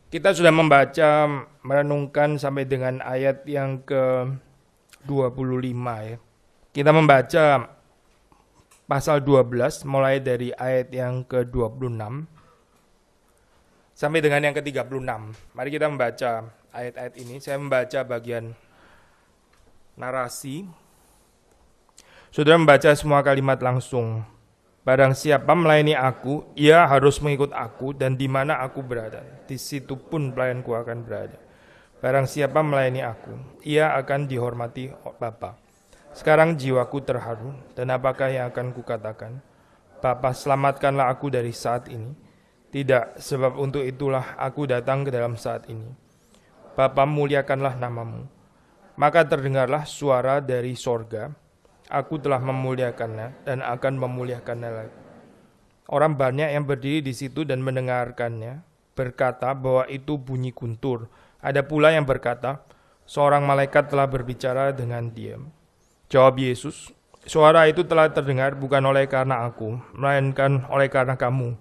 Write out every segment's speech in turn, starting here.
Kita sudah membaca, merenungkan sampai dengan ayat yang ke-25 ya. Kita membaca pasal 12 mulai dari ayat yang ke-26 sampai dengan yang ke-36. Mari kita membaca ayat-ayat ini. Saya membaca bagian narasi. Saudara membaca semua kalimat langsung. Barang siapa melayani aku, ia harus mengikut aku, dan di mana aku berada, di situ pun pelayanku akan berada. Barang siapa melayani aku, ia akan dihormati Bapa. Sekarang jiwaku terharu, dan apakah yang akan kukatakan? Bapa, selamatkanlah aku dari saat ini. Tidak, sebab untuk itulah aku datang ke dalam saat ini. Bapa, muliakanlah namamu. Maka terdengarlah suara dari sorga. Aku telah memuliakannya dan akan memuliakannya lagi. Orang banyak yang berdiri di situ dan mendengarkannya berkata bahwa itu bunyi guntur. Ada pula yang berkata, seorang malaikat telah berbicara dengan diam. Jawab Yesus, suara itu telah terdengar bukan oleh karena aku, melainkan oleh karena kamu.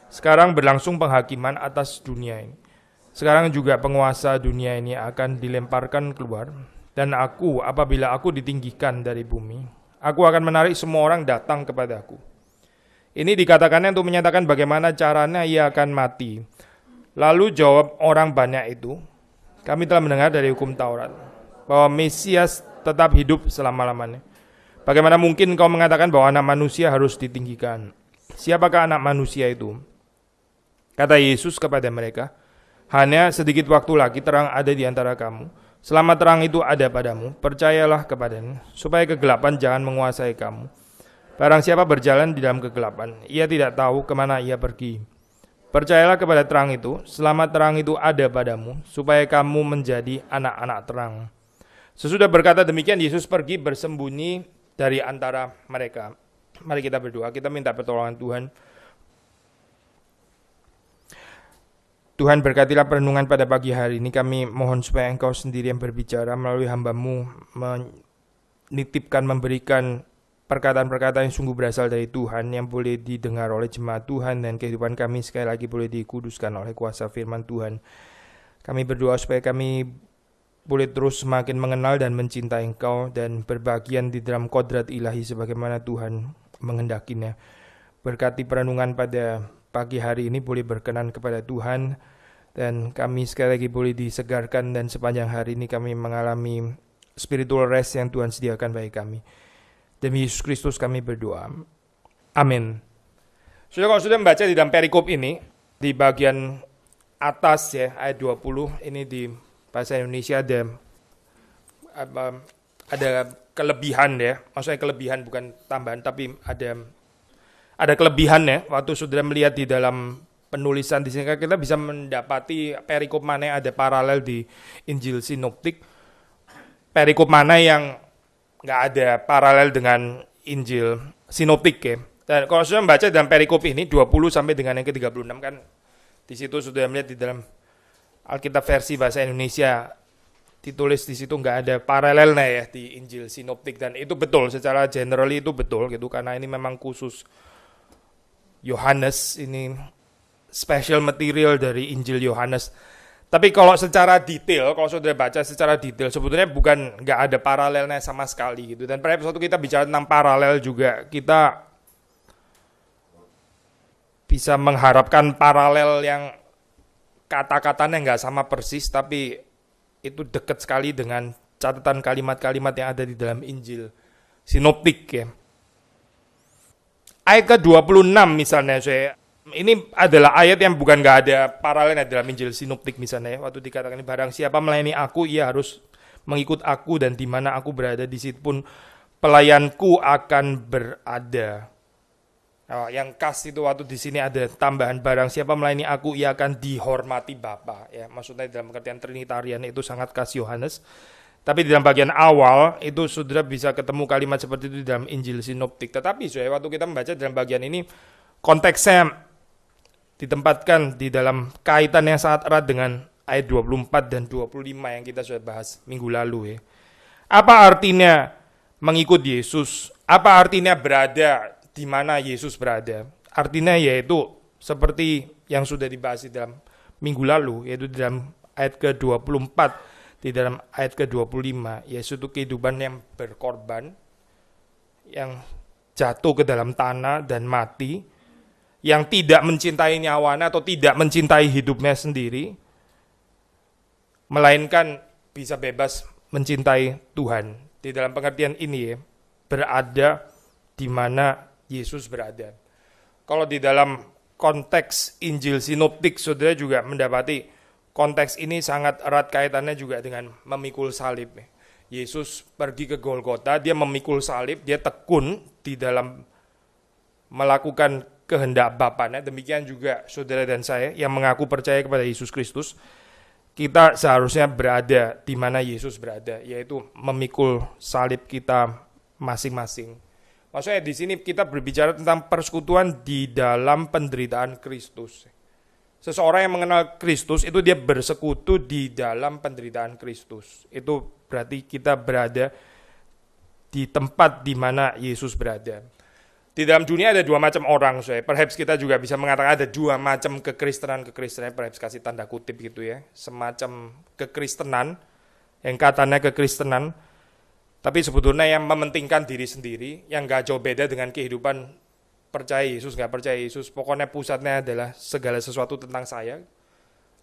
Sekarang berlangsung penghakiman atas dunia ini. Sekarang juga penguasa dunia ini akan dilemparkan keluar. Dan aku, apabila aku ditinggikan dari bumi, aku akan menarik semua orang datang kepadaku. Ini dikatakannya untuk menyatakan bagaimana caranya ia akan mati. Lalu jawab orang banyak itu, kami telah mendengar dari hukum Taurat, bahwa Mesias tetap hidup selama-lamanya. Bagaimana mungkin kau mengatakan bahwa anak manusia harus ditinggikan? Siapakah anak manusia itu? Kata Yesus kepada mereka, hanya sedikit waktu lagi terang ada di antara kamu. Selama terang itu ada padamu, percayalah kepadanya, supaya kegelapan jangan menguasai kamu. Barang siapa berjalan di dalam kegelapan, ia tidak tahu kemana ia pergi. Percayalah kepada terang itu, selama terang itu ada padamu, supaya kamu menjadi anak-anak terang. Sesudah berkata demikian, Yesus pergi bersembunyi dari antara mereka. Mari kita berdoa, kita minta pertolongan Tuhan. Tuhan, berkatilah perenungan pada pagi hari ini. Kami mohon supaya Engkau sendiri yang berbicara melalui hamba-Mu, menitipkan, memberikan perkataan-perkataan yang sungguh berasal dari Tuhan, yang boleh didengar oleh jemaat Tuhan, dan kehidupan kami sekali lagi boleh dikuduskan oleh kuasa firman Tuhan. Kami berdoa supaya kami boleh terus semakin mengenal dan mencintai Engkau, dan berbagian di dalam kodrat ilahi sebagaimana Tuhan menghendakinya. Berkati perenungan pada pagi hari ini boleh berkenan kepada Tuhan, dan kami sekali lagi boleh disegarkan, dan sepanjang hari ini kami mengalami spiritual rest yang Tuhan sediakan bagi kami. Demi Yesus Kristus kami berdoa. Amin. Sudah, kalau sudah membaca di dalam perikop ini, di bagian atas ya, ayat 20, ini di bahasa Indonesia ada kelebihan ya, maksudnya kelebihan bukan tambahan, tapi ada kelebihan ya. Waktu saudara melihat di dalam penulisan di sini, kita bisa mendapati perikop mana yang ada paralel di Injil Sinoptik, perikop mana yang nggak ada paralel dengan Injil Sinoptik ya. Dan kalau sudah membaca dalam perikop ini 20 sampai dengan yang ke-36 kan, di situ sudah melihat di dalam Alkitab versi bahasa Indonesia ditulis di situ nggak ada paralelnya ya di Injil Sinoptik, dan itu betul, secara generally itu betul gitu, karena ini memang khusus Yohanes, ini special material dari Injil Yohanes. Tapi kalau secara detail, kalau saudara baca secara detail, sebetulnya nggak ada paralelnya sama sekali gitu. Dan pada episode kita bicara tentang paralel juga, kita bisa mengharapkan paralel yang kata-katanya nggak sama persis, tapi itu dekat sekali dengan catatan kalimat-kalimat yang ada di dalam Injil Sinoptik ya. Ayat ke-26 misalnya, ini adalah ayat yang bukan nggak ada paralelnya dalam Injil Sinoptik misalnya. Waktu dikatakan barang siapa melayani aku, ia harus mengikut aku, dan di mana aku berada, di situ pun pelayanku akan berada. Nah, yang khas itu waktu di sini ada tambahan barang siapa melayani aku, ia akan dihormati Bapa. Ya, maksudnya dalam pengertian Trinitarian itu sangat khas Yohanes. Tapi di dalam bagian awal itu saudara bisa ketemu kalimat seperti itu di dalam Injil Sinoptik. Tetapi waktu kita membaca dalam bagian ini, konteksnya ditempatkan di dalam kaitan yang sangat erat dengan ayat 24 dan 25 yang kita sudah bahas minggu lalu ya. Apa artinya mengikut Yesus? Apa artinya berada di mana Yesus berada? Artinya yaitu seperti yang sudah dibahas di dalam minggu lalu, yaitu di dalam ayat ke-24, di dalam ayat ke-25, Yesus itu kehidupan yang berkorban, yang jatuh ke dalam tanah dan mati, yang tidak mencintai nyawanya atau tidak mencintai hidupnya sendiri, melainkan bisa bebas mencintai Tuhan. Di dalam pengertian ini berada di mana Yesus berada. Kalau di dalam konteks Injil sinoptik, saudara juga mendapati konteks ini sangat erat kaitannya juga dengan memikul salib. Yesus pergi ke Golgota, dia memikul salib, dia tekun di dalam melakukan kehendak Bapaknya. Demikian juga saudara dan saya yang mengaku percaya kepada Yesus Kristus, kita seharusnya berada di mana Yesus berada, yaitu memikul salib kita masing-masing. Maksudnya di sini kita berbicara tentang persekutuan di dalam penderitaan Kristus. Seseorang yang mengenal Kristus itu dia bersekutu di dalam penderitaan Kristus. Itu berarti kita berada di tempat di mana Yesus berada. Di dalam dunia ada dua macam orang, perhaps kita juga bisa mengatakan ada dua macam kekristenan, perhaps kasih tanda kutip gitu ya, semacam kekristenan, yang katanya kekristenan, tapi sebetulnya yang mementingkan diri sendiri, yang gak jauh beda dengan kehidupan percaya Yesus, gak percaya Yesus, pokoknya pusatnya adalah segala sesuatu tentang saya.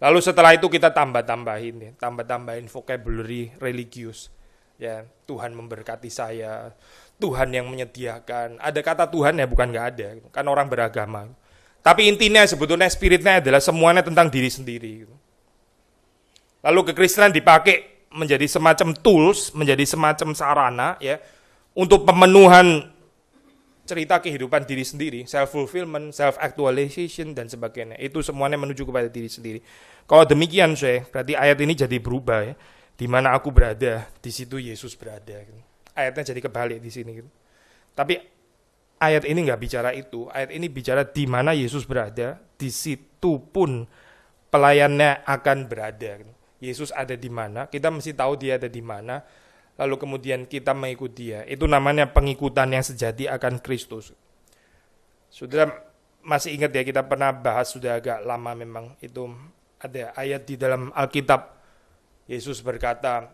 Lalu setelah itu kita tambah-tambahin vocabulary religius. Ya, Tuhan memberkati saya, Tuhan yang menyediakan. Ada kata Tuhan ya, bukan gak ada, kan orang beragama. Tapi intinya sebetulnya spiritnya adalah semuanya tentang diri sendiri. Lalu kekristenan dipakai menjadi semacam tools, menjadi semacam sarana ya untuk pemenuhan cerita kehidupan diri sendiri, self-fulfillment, self-actualization, dan sebagainya. Itu semuanya menuju kepada diri sendiri. Kalau demikian, berarti ayat ini jadi berubah ya. Di mana aku berada, di situ Yesus berada. Ayatnya jadi kebalik di sini. Tapi ayat ini nggak bicara itu. Ayat ini bicara di mana Yesus berada, di situ pun pelayannya akan berada. Yesus ada di mana, kita mesti tahu dia ada di mana, lalu kemudian kita mengikut dia. Itu namanya pengikutan yang sejati akan Kristus. Saudara masih ingat ya, kita pernah bahas sudah agak lama memang, itu ada ayat di dalam Alkitab. Yesus berkata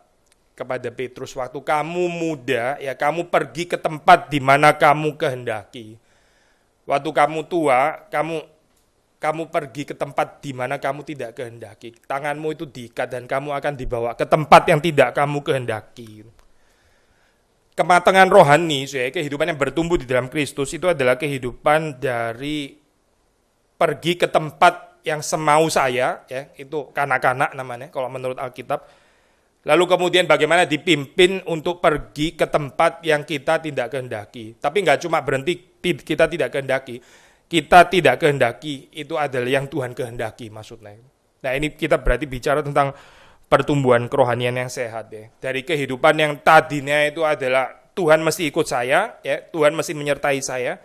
kepada Petrus, waktu kamu muda, ya kamu pergi ke tempat di mana kamu kehendaki. Waktu kamu tua, kamu pergi ke tempat di mana kamu tidak kehendaki. Tanganmu itu diikat dan kamu akan dibawa ke tempat yang tidak kamu kehendaki. Kematangan rohani, kehidupan yang bertumbuh di dalam Kristus itu adalah kehidupan dari pergi ke tempat yang semau saya, ya, itu kanak-kanak namanya kalau menurut Alkitab. Lalu kemudian bagaimana dipimpin untuk pergi ke tempat yang kita tidak kehendaki. Tapi nggak cuma berhenti kita tidak kehendaki. Kita tidak kehendaki itu adalah yang Tuhan kehendaki maksudnya. Nah ini kita berarti bicara tentang pertumbuhan kerohanian yang sehat ya. Dari kehidupan yang tadinya itu adalah Tuhan mesti ikut saya, ya, Tuhan mesti menyertai saya,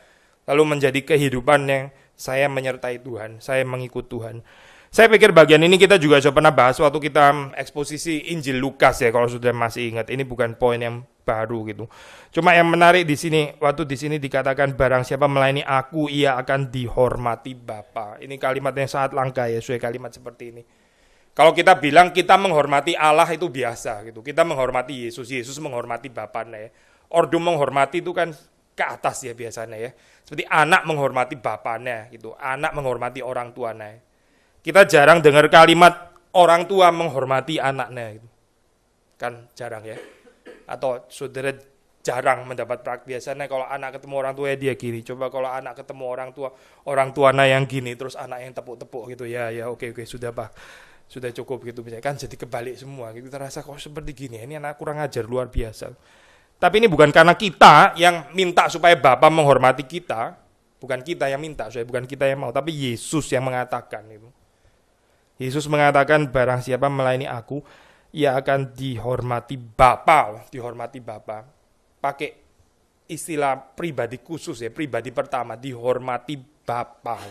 lalu menjadi kehidupan yang saya menyertai Tuhan, saya mengikut Tuhan. Saya pikir bagian ini kita juga sudah pernah bahas waktu kita eksposisi Injil Lukas ya, kalau sudah masih ingat. Ini bukan poin yang baru gitu. Cuma yang menarik di sini, waktu di sini dikatakan barang siapa melayani aku, ia akan dihormati Bapa. Ini kalimat yang sangat langka ya, kalimat seperti ini. Kalau kita bilang kita menghormati Allah itu biasa gitu. Kita menghormati Yesus, Yesus menghormati Bapaknya ya. Ordo menghormati itu kan ke atas ya biasanya ya. Seperti anak menghormati bapaknya gitu, anak menghormati orang tuanya. Kita jarang dengar kalimat orang tua menghormati anaknya gitu. Kan jarang ya. Atau saudara jarang mendapat praktik biasanya kalau anak ketemu orang tua dia gini. Coba kalau anak ketemu orang tuanya yang gini terus anak yang tepuk-tepuk gitu. Ya oke sudah Pak. Sudah cukup gitu misalnya. Kan jadi kebalik semua gitu. Terasa kok seperti gini. Ini anak kurang ajar luar biasa. Tapi ini bukan karena kita yang minta supaya Bapa menghormati kita, bukan kita yang minta, bukan kita yang mau, tapi Yesus yang mengatakan itu. Yesus mengatakan barang siapa melayani aku, ia akan dihormati Bapa, Pakai istilah pribadi khusus ya, pribadi pertama, dihormati Bapa.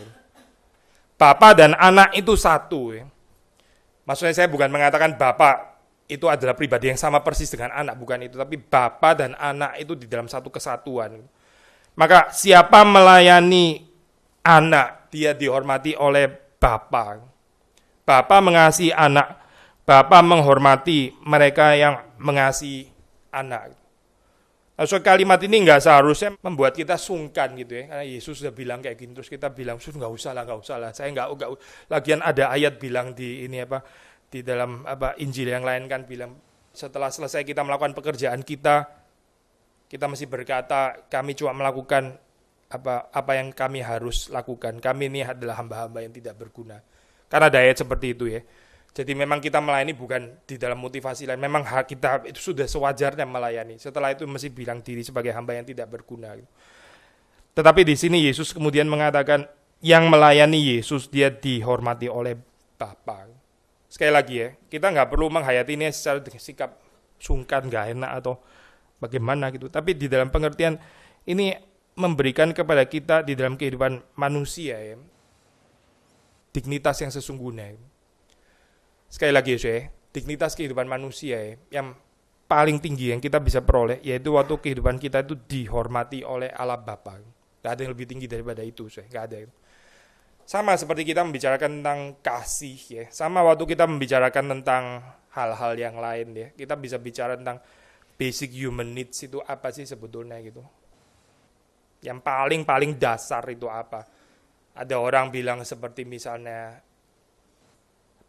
Bapa dan anak itu satu ya. Maksudnya saya bukan mengatakan Bapa itu adalah pribadi yang sama persis dengan anak, bukan itu, tapi Bapa dan anak itu di dalam satu kesatuan. Maka siapa melayani anak, dia dihormati oleh Bapa. Bapa mengasihi anak, Bapa menghormati mereka yang mengasihi anak. So, kalimat ini nggak seharusnya membuat kita sungkan gitu ya, karena Yesus sudah bilang kayak gini, terus kita bilang, nggak usah lah, saya nggak. Lagian ada ayat bilang di ini apa, di dalam apa Injil yang lain kan bilang, setelah selesai kita melakukan pekerjaan kita mesti berkata, kami cuma melakukan apa yang kami harus lakukan. Kami ini adalah hamba-hamba yang tidak berguna. Karena ada ayat seperti itu ya. Jadi memang kita melayani bukan di dalam motivasi lain. Memang hak kita itu sudah sewajarnya melayani. Setelah itu mesti bilang diri sebagai hamba yang tidak berguna. Tetapi di sini Yesus kemudian mengatakan yang melayani Yesus dia dihormati oleh Bapa. Sekali lagi ya, kita nggak perlu menghayati ini secara sikap sungkan, nggak enak atau bagaimana gitu. Tapi di dalam pengertian ini memberikan kepada kita di dalam kehidupan manusia ya, dignitas yang sesungguhnya. Sekali lagi ya, dignitas kehidupan manusia ya, yang paling tinggi yang kita bisa peroleh, yaitu waktu kehidupan kita itu dihormati oleh Allah Bapa. Gak ada yang lebih tinggi daripada itu, gak ada. Sama seperti kita membicarakan tentang kasih ya, sama waktu kita membicarakan tentang hal-hal yang lain ya, kita bisa bicara tentang basic human needs itu apa sih sebetulnya gitu. Yang paling dasar itu apa? Ada orang bilang seperti misalnya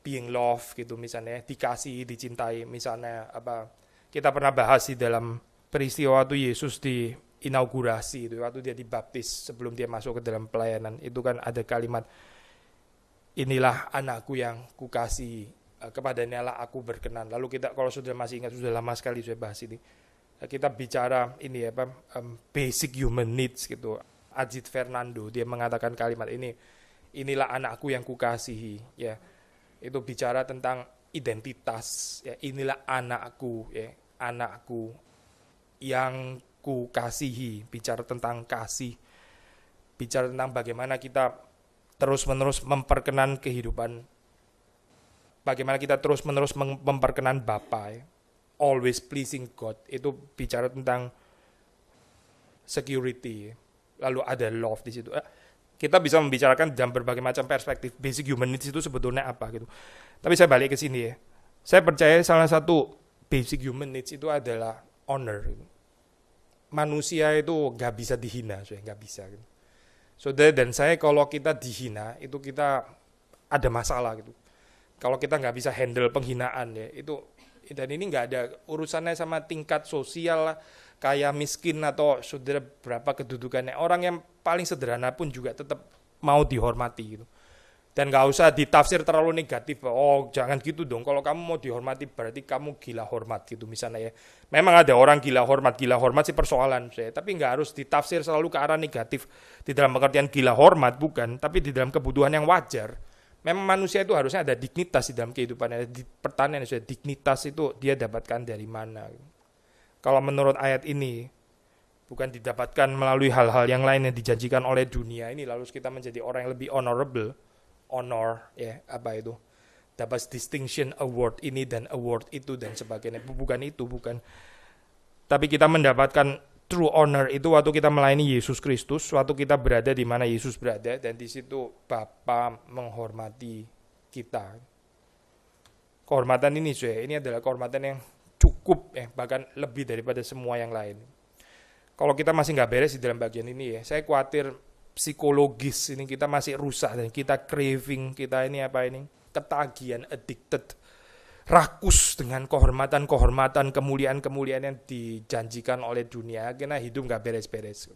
being love gitu, misalnya dikasihi, dicintai, misalnya apa kita pernah bahas di dalam peristiwa waktu Yesus di inaugurasi itu, waktu dia dibaptis sebelum dia masuk ke dalam pelayanan, itu kan ada kalimat inilah anakku yang kukasihi, kepadanya lah aku berkenan. Lalu kita kalau sudah masih ingat, sudah lama sekali saya bahas ini, kita bicara ini apa basic human needs gitu. Ajit Fernando dia mengatakan kalimat ini, inilah anakku yang kukasihi ya. Itu bicara tentang identitas ya, inilah anakku ya, anakku yang ku kasihi, bicara tentang kasih, bicara tentang bagaimana kita terus-menerus memperkenan kehidupan, bagaimana kita terus-menerus memperkenan Bapa ya. Always pleasing God, itu bicara tentang security, lalu ada love di situ. Kita bisa membicarakan dalam berbagai macam perspektif basic human needs itu sebetulnya apa gitu. Tapi saya balik ke sini ya. Saya percaya salah satu basic human needs itu adalah honor. Manusia itu nggak bisa dihina, nggak bisa. Gitu. Saudara dan saya kalau kita dihina itu kita ada masalah gitu. Kalau kita nggak bisa handle penghinaan ya itu, dan ini nggak ada urusannya sama tingkat sosial kaya miskin atau saudara berapa kedudukannya. Orang yang paling sederhana pun juga tetap mau dihormati gitu. Dan gak usah ditafsir terlalu negatif. Oh jangan gitu dong, kalau kamu mau dihormati berarti kamu gila hormat gitu misalnya ya. Memang ada orang gila hormat sih persoalan saya. Tapi gak harus ditafsir selalu ke arah negatif. Di dalam pengertian gila hormat bukan, tapi di dalam kebutuhan yang wajar. Memang manusia itu harusnya ada dignitas di dalam kehidupannya. Di pertanyaan saya, dignitas itu dia dapatkan dari mana? Kalau menurut ayat ini, bukan didapatkan melalui hal-hal yang lain yang dijanjikan oleh dunia ini, lalu kita menjadi orang yang lebih honorable, honor, ya apa itu, dapat distinction award ini dan award itu dan sebagainya. Bukan itu, bukan. Tapi kita mendapatkan true honor itu waktu kita melayani Yesus Kristus, waktu kita berada di mana Yesus berada, dan di situ Bapa menghormati kita. Kehormatan ini, ini adalah kehormatan yang cukup ya, bahkan lebih daripada semua yang lain. Kalau kita masih nggak beres di dalam bagian ini ya, saya khawatir psikologis ini kita masih rusak dan kita craving, kita ini apa ini, ketagihan, addicted, rakus dengan kehormatan, kemuliaan yang dijanjikan oleh dunia, karena hidup nggak beres-beres.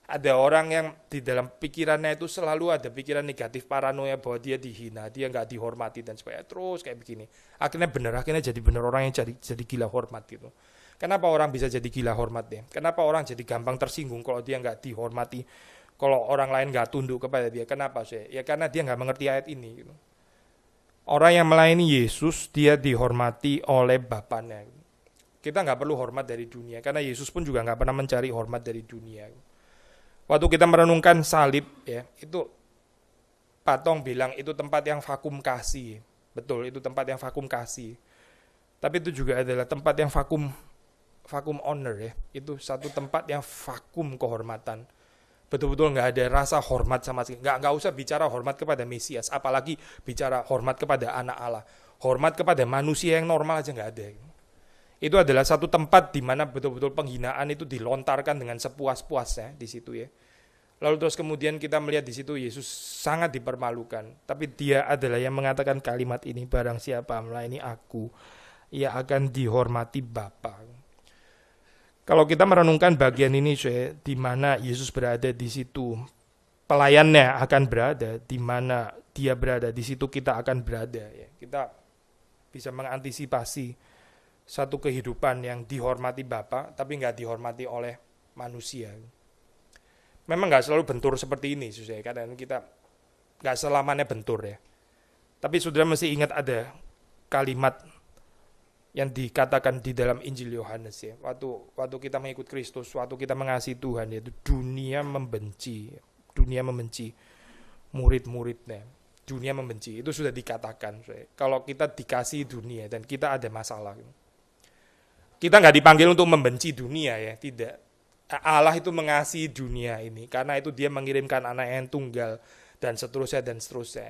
Ada orang yang di dalam pikirannya itu selalu ada pikiran negatif, paranoia bahwa dia dihina, dia nggak dihormati dan sebagainya, terus kayak begini. Akhirnya jadi benar orang yang jadi gila hormat gitu. Kenapa orang bisa jadi gila hormat ya? Kenapa orang jadi gampang tersinggung kalau dia nggak dihormati, kalau orang lain nggak tunduk kepada dia? Kenapa sih? Ya karena dia nggak mengerti ayat ini. Gitu. Orang yang melayani Yesus, dia dihormati oleh Bapaknya. Kita nggak perlu hormat dari dunia, karena Yesus pun juga nggak pernah mencari hormat dari dunia. Waktu kita merenungkan salib, ya itu Patong bilang itu tempat yang vakum kasih. Betul, itu tempat yang vakum kasih. Tapi itu juga adalah tempat yang vakum honor ya. Itu satu tempat yang vakum kehormatan. Betul-betul nggak ada rasa hormat sama sekali. Nggak usah bicara hormat kepada Mesias, apalagi bicara hormat kepada anak Allah. Hormat kepada manusia yang normal aja nggak ada. Itu adalah satu tempat di mana betul-betul penghinaan itu dilontarkan dengan sepuas-puasnya di situ ya. Lalu terus kemudian kita melihat di situ Yesus sangat dipermalukan. Tapi dia adalah yang mengatakan kalimat ini, barang siapa melayani aku, ia akan dihormati Bapa. Kalau kita merenungkan bagian ini, di mana Yesus berada di situ, pelayannya akan berada, di mana dia berada, di situ kita akan berada. Ya. Kita bisa mengantisipasi satu kehidupan yang dihormati Bapa, tapi nggak dihormati oleh manusia. Memang nggak selalu bentur seperti ini, saudara. Kadang kita nggak selamanya bentur ya. Tapi saudara mesti ingat ada kalimat yang dikatakan di dalam Injil Yohanes ya. Waktu kita mengikut Kristus, waktu kita mengasihi Tuhan, yaitu dunia membenci murid-muridnya. Dunia membenci, itu sudah dikatakan. Saudara. Kalau kita dikasihi dunia dan kita ada masalah, kita nggak dipanggil untuk membenci dunia ya, tidak. Allah itu mengasihi dunia ini, karena itu dia mengirimkan anak yang tunggal, dan seterusnya.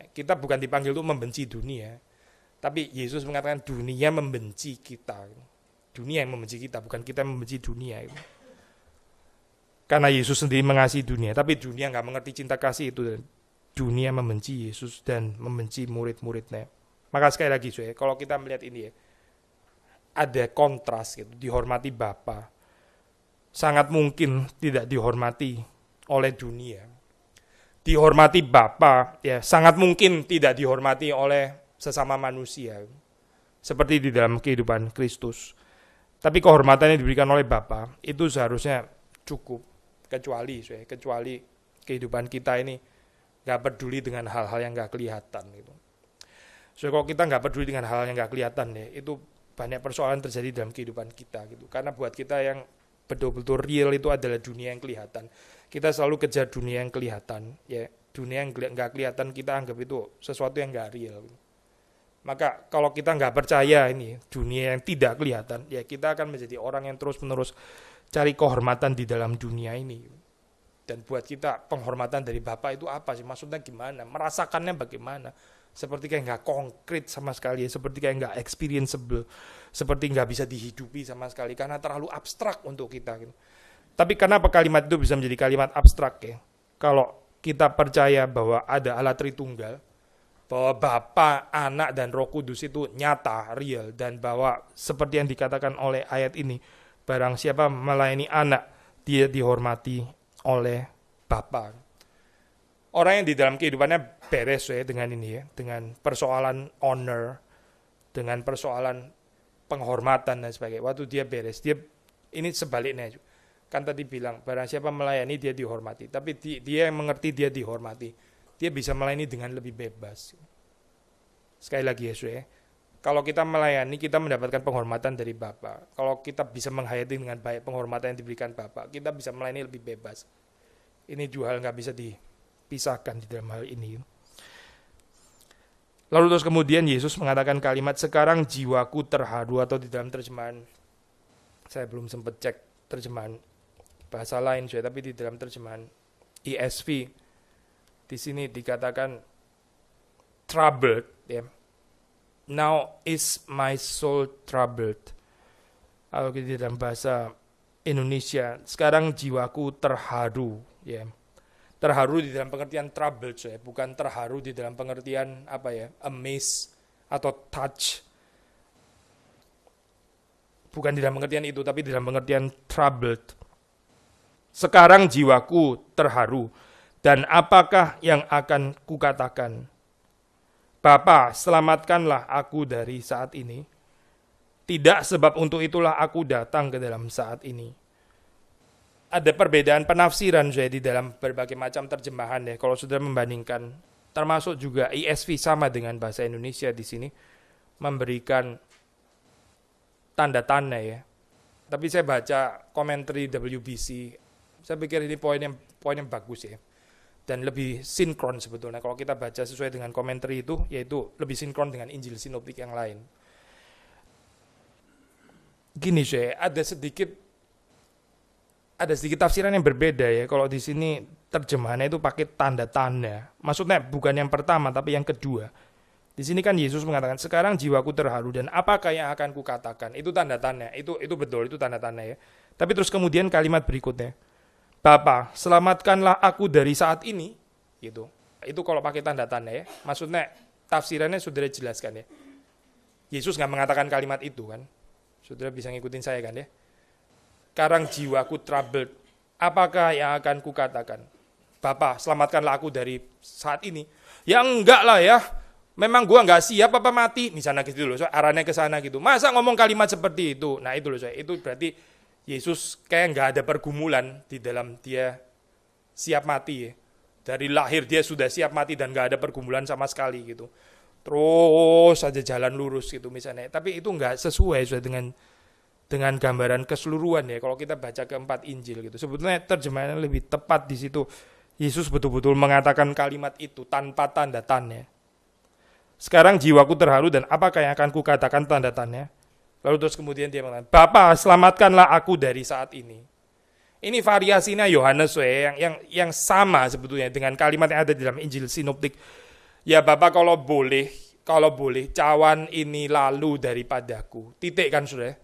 Kita bukan dipanggil untuk membenci dunia, tapi Yesus mengatakan dunia membenci kita. Dunia yang membenci kita, bukan kita yang membenci dunia. Karena Yesus sendiri mengasihi dunia, tapi dunia nggak mengerti cinta kasih itu. Dunia membenci Yesus dan membenci murid-muridnya. Maka sekali lagi, kalau kita melihat ini ya, ada kontras gitu, dihormati Bapa. Sangat mungkin tidak dihormati oleh dunia. Dihormati Bapa, ya sangat mungkin tidak dihormati oleh sesama manusia. Seperti di dalam kehidupan Kristus. Tapi kehormatan yang diberikan oleh Bapa itu seharusnya cukup. Kecuali kehidupan kita ini nggak peduli dengan hal-hal yang nggak kelihatan. Gitu. So, kalau kita nggak peduli dengan hal yang nggak kelihatan, ya, itu banyak persoalan terjadi dalam kehidupan kita. Gitu. Karena buat kita yang betul-betul real itu adalah dunia yang kelihatan. Kita selalu kejar dunia yang kelihatan, ya. Dunia yang nggak kelihatan kita anggap itu sesuatu yang nggak real. Maka kalau kita nggak percaya ini dunia yang tidak kelihatan, ya kita akan menjadi orang yang terus-menerus cari kehormatan di dalam dunia ini. Dan buat kita penghormatan dari Bapa itu apa sih? Maksudnya gimana? Merasakannya bagaimana? Seperti kayak nggak konkret sama sekali, seperti kayak nggak experienceable, seperti nggak bisa dihidupi sama sekali karena terlalu abstrak untuk kita. Gitu. Tapi kenapa kalimat itu bisa menjadi kalimat abstrak ya? Kalau kita percaya bahwa ada Allah Tritunggal, bahwa Bapa, Anak, dan Roh Kudus itu nyata, real, dan bahwa seperti yang dikatakan oleh ayat ini, barang siapa melayani Anak, dia dihormati oleh Bapa. Orang yang di dalam kehidupannya beres ya dengan ini ya, dengan persoalan honor, dengan persoalan penghormatan dan sebagainya. Waktu dia beres, dia ini sebaliknya. Kan tadi bilang barang siapa melayani dia dihormati, tapi dia yang mengerti dia dihormati, dia bisa melayani dengan lebih bebas. Sekali lagi ya, kalau kita melayani kita mendapatkan penghormatan dari Bapa. Kalau kita bisa menghayati dengan baik penghormatan yang diberikan Bapa, kita bisa melayani lebih bebas. Ini dua hal nggak bisa dipisahkan di dalam hal ini. Lalu terus kemudian Yesus mengatakan kalimat sekarang jiwaku terharu, atau di dalam terjemahan, saya belum sempat cek terjemahan bahasa lain, tapi di dalam terjemahan ESV di sini dikatakan troubled, ya. Now is my soul troubled. Kalau di dalam bahasa Indonesia, sekarang jiwaku terharu, ya. Terharu di dalam pengertian troubled, ya. Bukan terharu di dalam pengertian amazed atau touch. Bukan di dalam pengertian itu, tapi di dalam pengertian troubled. Sekarang jiwaku terharu, dan apakah yang akan kukatakan? Bapa, selamatkanlah aku dari saat ini. Tidak sebab untuk itulah aku datang ke dalam saat ini. Ada perbedaan penafsiran di dalam berbagai macam terjemahan ya. Kalau sudah membandingkan, termasuk juga ESV sama dengan bahasa Indonesia di sini memberikan tanda-tanda ya. Tapi saya baca komentari WBC, saya pikir ini poin yang bagus ya. Dan lebih sinkron sebetulnya. Kalau kita baca sesuai dengan komentari itu, yaitu lebih sinkron dengan Injil sinoptik yang lain. Gini ada sedikit tafsiran yang berbeda ya. Kalau di sini terjemahannya itu pakai tanda tanda. Maksudnya bukan yang pertama tapi yang kedua. Di sini kan Yesus mengatakan, sekarang jiwaku terharu dan apakah yang akan kukatakan? Itu tanda tanda. Itu betul, itu tanda tanda ya. Tapi terus kemudian kalimat berikutnya, Bapa, selamatkanlah aku dari saat ini. Gitu. Itu kalau pakai tanda tanda ya. Maksudnya tafsirannya saudara jelaskan ya. Yesus nggak mengatakan kalimat itu kan. Saudara bisa ngikutin saya kan ya. Sekarang jiwaku troubled. Apakah yang akan kukatakan? Bapa, selamatkanlah aku dari saat ini. Ya enggak lah ya. Memang gua nggak siap apa mati. Di sana gitu loh. So, arahnya ke sana gitu. Masa ngomong kalimat seperti itu? Nah itu loh saya. Itu berarti Yesus kayak nggak ada pergumulan di dalam dia siap mati ya. Dari lahir dia sudah siap mati dan nggak ada pergumulan sama sekali gitu. Terus aja jalan lurus gitu misalnya. Tapi itu nggak sesuai dengan gambaran keseluruhan ya. Kalau kita baca keempat Injil gitu. Sebetulnya terjemahannya lebih tepat di situ. Yesus betul-betul mengatakan kalimat itu tanpa tanda tanya. Sekarang jiwaku terharu dan apakah yang akan kukatakan tanda tanya? Lalu terus kemudian dia mengatakan, Bapa, selamatkanlah aku dari saat ini. Ini variasinya Yohanes yang sama sebetulnya dengan kalimat yang ada di dalam Injil Sinoptik. Ya Bapa, kalau boleh cawan ini lalu daripadaku. Titik kan saudara.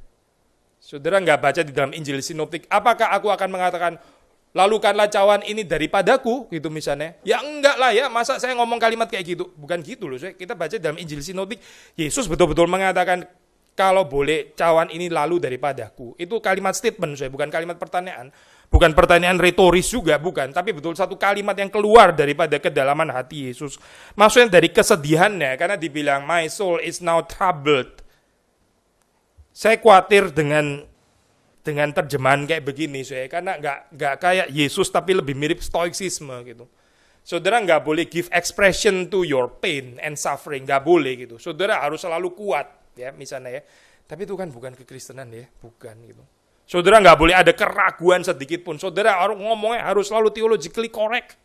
Saudara nggak baca di dalam Injil Sinoptik, apakah aku akan mengatakan lalukanlah cawan ini daripadaku gitu misalnya. Ya enggak lah ya, masa saya ngomong kalimat kayak gitu. Bukan gitu loh. Kita baca dalam Injil Sinoptik, Yesus betul-betul mengatakan kalau boleh cawan ini lalu daripadaku. Itu kalimat statement, bukan kalimat pertanyaan. Bukan pertanyaan retoris juga, bukan. Tapi betul satu kalimat yang keluar daripada kedalaman hati Yesus. Maksudnya dari kesedihannya, karena dibilang, my soul is now troubled. Saya khawatir dengan terjemahan kayak begini, karena nggak kayak Yesus tapi lebih mirip stoicisme gitu. Saudara nggak boleh give expression to your pain and suffering, nggak boleh gitu. Saudara harus selalu kuat, ya misalnya ya. Tapi itu kan bukan kekristenan ya, bukan gitu. Saudara nggak boleh ada keraguan sedikit pun. Saudara ngomongnya harus selalu theologically correct.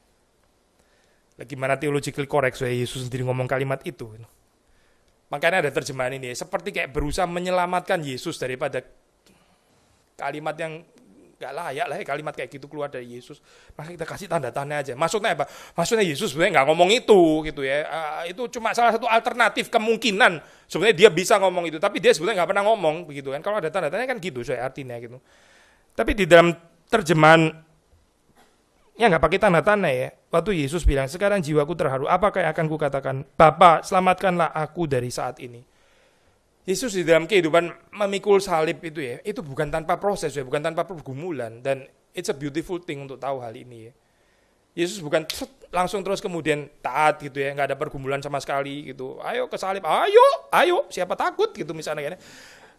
Gimana theologically correct? Yesus sendiri ngomong kalimat itu. Makanya ada terjemahan ini, seperti kayak berusaha menyelamatkan Yesus daripada kalimat yang gak layak lah ya, kalimat kayak gitu keluar dari Yesus. Maka kita kasih tanda tanya aja. Maksudnya apa? Maksudnya Yesus sebenarnya gak ngomong itu gitu ya. Itu cuma salah satu alternatif kemungkinan. Sebenarnya dia bisa ngomong itu, tapi dia sebenarnya gak pernah ngomong begitu kan. Kalau ada tanda tanya kan gitu artinya gitu. Tapi di dalam terjemahan ya gak pakai tanda tanya ya. Waktu Yesus bilang, sekarang jiwaku terharu, apakah yang akan kukatakan? Bapa, selamatkanlah aku dari saat ini. Yesus di dalam kehidupan memikul salib itu ya, itu bukan tanpa proses ya, bukan tanpa pergumulan, dan it's a beautiful thing untuk tahu hal ini ya. Yesus bukan langsung terus kemudian taat gitu ya, nggak ada pergumulan sama sekali gitu. Ayo ke salib, ayo, siapa takut gitu misalnya kan.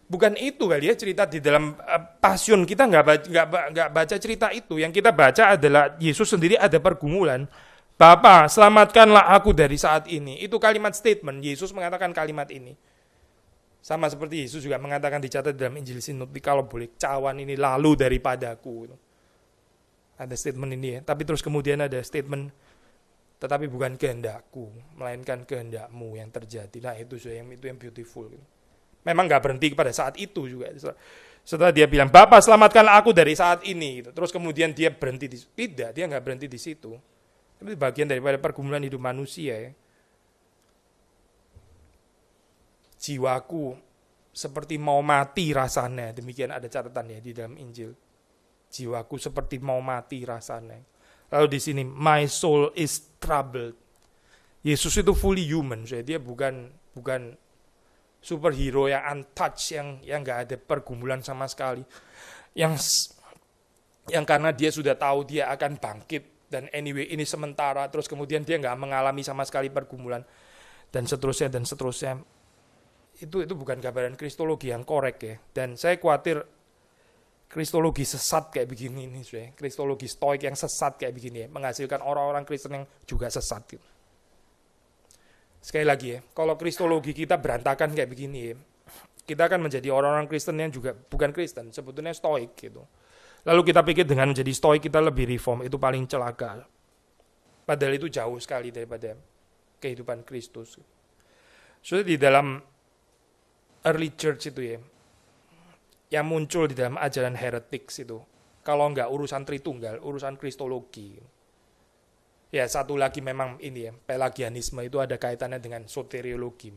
Bukan itu kali ya cerita di dalam Passion, kita nggak baca cerita itu. Yang kita baca adalah Yesus sendiri ada pergumulan. Bapa, selamatkanlah aku dari saat ini. Itu kalimat statement. Yesus mengatakan kalimat ini. Sama seperti Yesus juga mengatakan, dicatat dalam Injil Sinoptik, kalau boleh cawan ini lalu daripadaku. Ada statement ini ya. Tapi terus kemudian ada statement, tetapi bukan kehendakku, melainkan kehendakmu yang terjadi. Nah itu yang beautiful. Memang gak berhenti pada saat itu juga. Setelah dia bilang, Bapa selamatkanlah aku dari saat ini. Terus kemudian dia berhenti tidak, dia gak berhenti di situ. Itu bagian daripada pergumulan hidup manusia ya. Jiwaku seperti mau mati rasanya. Demikian ada catatannya di dalam Injil. Jiwaku seperti mau mati rasanya. Lalu di sini, my soul is troubled. Yesus itu fully human. Dia bukan superhero yang untouched, yang nggak ada pergumulan sama sekali. Yang karena dia sudah tahu dia akan bangkit. Dan anyway ini sementara. Terus kemudian dia nggak mengalami sama sekali pergumulan. Dan seterusnya. Itu bukan gambaran kristologi yang korek ya. Dan saya khawatir kristologi sesat kayak begini ini, kristologi stoik yang sesat kayak begini ya, menghasilkan orang-orang Kristen yang juga sesat gitu. Sekali lagi ya, kalau kristologi kita berantakan kayak begini ya, kita akan menjadi orang-orang Kristen yang juga bukan Kristen, sebetulnya stoik gitu. Lalu kita pikir dengan menjadi stoik kita lebih reform, itu paling celaka. Padahal itu jauh sekali daripada kehidupan Kristus. Sudah di dalam early church itu ya, yang muncul di dalam ajaran heretics itu, kalau enggak urusan Tritunggal, urusan kristologi. Ya satu lagi memang ini ya, Pelagianisme itu ada kaitannya dengan soteriologi.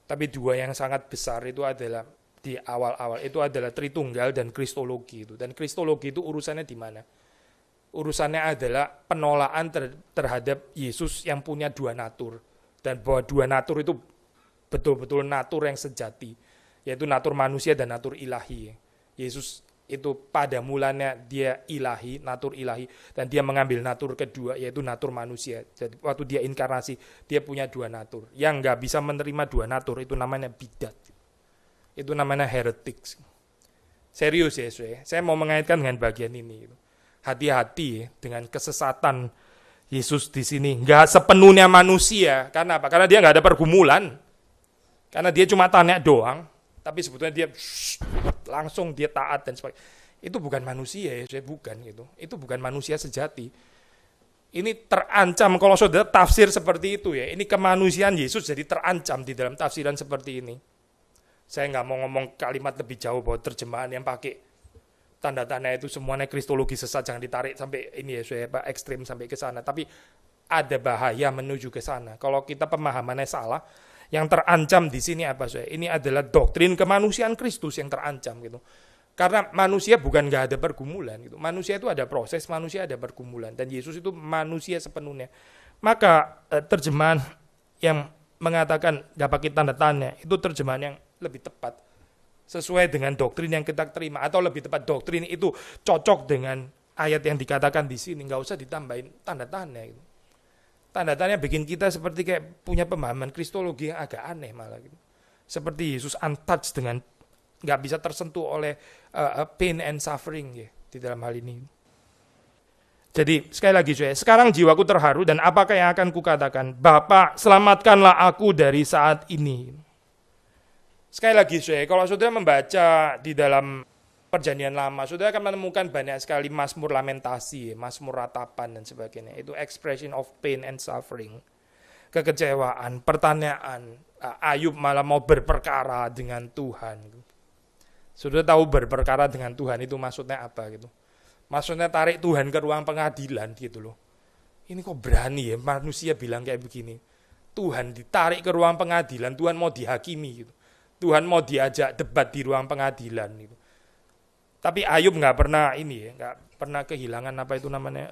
Tapi dua yang sangat besar itu adalah di awal-awal itu adalah Tritunggal dan Kristologi itu. Dan Kristologi itu urusannya di mana? Urusannya adalah penolakan terhadap Yesus yang punya dua natur. Dan bahwa dua natur itu betul-betul natur yang sejati, yaitu natur manusia dan natur ilahi. Yesus itu pada mulanya dia ilahi, natur ilahi, dan dia mengambil natur kedua yaitu natur manusia. Jadi waktu dia inkarnasi dia punya dua natur. Yang nggak bisa menerima dua natur itu namanya bidat, itu namanya heretik. Serius ya, saya mau mengaitkan dengan bagian ini. Hati-hati dengan kesesatan Yesus di sini. Nggak sepenuhnya manusia. Karena apa? Karena dia nggak ada pergumulan. Karena dia cuma tanya doang. Tapi sebetulnya dia langsung dia taat dan sebagainya. Itu bukan manusia ya, saya bukan gitu. Itu bukan manusia sejati. Ini terancam kalau saudara tafsir seperti itu ya. Ini kemanusiaan Yesus jadi terancam di dalam tafsiran seperti ini. Saya nggak mau ngomong kalimat lebih jauh bahwa terjemahan yang pakai tanda-tanda itu semuanya kristologi sesat, jangan ditarik sampai ini ya, saya ekstrim sampai ke sana. Tapi ada bahaya menuju ke sana. Kalau kita pemahamannya salah, yang terancam di sini apa saya? Ini adalah doktrin kemanusiaan Kristus yang terancam gitu. Karena manusia bukan nggak ada pergumulan gitu. Manusia itu ada proses, manusia ada pergumulan, dan Yesus itu manusia sepenuhnya. Maka terjemahan yang mengatakan nggak pakai tanda tanya itu terjemahan yang lebih tepat sesuai dengan doktrin yang kita terima, atau lebih tepat doktrin itu cocok dengan ayat yang dikatakan di sini, nggak usah ditambahin tanda tanya gitu. Tanda tanya bikin kita seperti kayak punya pemahaman kristologi yang agak aneh malah gitu. Seperti Yesus untouched dengan nggak bisa tersentuh oleh pain and suffering ya di dalam hal ini. Jadi sekali lagi saya, sekarang jiwaku terharu dan apakah yang akan kukatakan? Bapa, selamatkanlah aku dari saat ini. Sekali lagi saya, kalau saudara membaca di dalam Perjanjian Lama, saudara akan menemukan banyak sekali mazmur lamentasi, mazmur ratapan dan sebagainya. Itu expression of pain and suffering, kekecewaan, pertanyaan. Ayub malah mau berperkara dengan Tuhan. Saudara tahu berperkara dengan Tuhan itu maksudnya apa gitu? Maksudnya tarik Tuhan ke ruang pengadilan gitu loh. Ini kok berani ya manusia bilang kayak begini. Tuhan ditarik ke ruang pengadilan, Tuhan mau dihakimi gitu. Tuhan mau diajak debat di ruang pengadilan gitu. Tapi Ayub nggak pernah ini ya, nggak pernah kehilangan apa itu namanya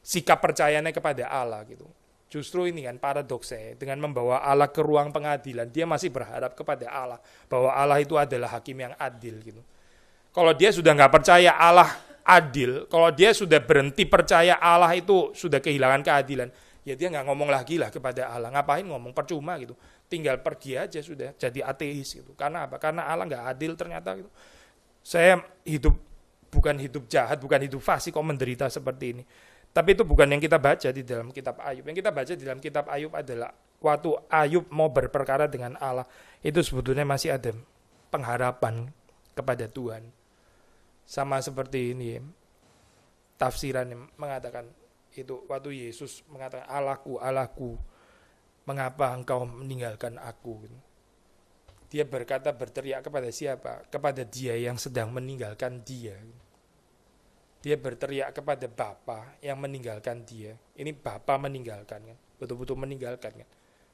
sikap percayanya kepada Allah gitu. Justru ini kan paradoksnya, dengan membawa Allah ke ruang pengadilan, dia masih berharap kepada Allah bahwa Allah itu adalah hakim yang adil gitu. Kalau dia sudah nggak percaya Allah adil, kalau dia sudah berhenti percaya Allah itu sudah kehilangan keadilan, ya dia nggak ngomong lagi lah kepada Allah. Ngapain ngomong, percuma gitu. Tinggal pergi aja sudah, jadi ateis gitu. Karena apa? Karena Allah nggak adil ternyata gitu. Saya bukan hidup jahat, bukan hidup fasik kok menderita seperti ini. Tapi itu bukan yang kita baca di dalam kitab Ayub. Yang kita baca di dalam kitab Ayub adalah waktu Ayub mau berperkara dengan Allah, itu sebetulnya masih ada pengharapan kepada Tuhan. Sama seperti ini, tafsiran yang mengatakan itu waktu Yesus mengatakan, Allahku, Allahku, mengapa engkau meninggalkan aku? Dia berteriak kepada siapa? Kepada dia yang sedang meninggalkan dia. Dia berteriak kepada Bapa yang meninggalkan dia. Ini Bapa meninggalkan kan? Betul-betul meninggalkan kan?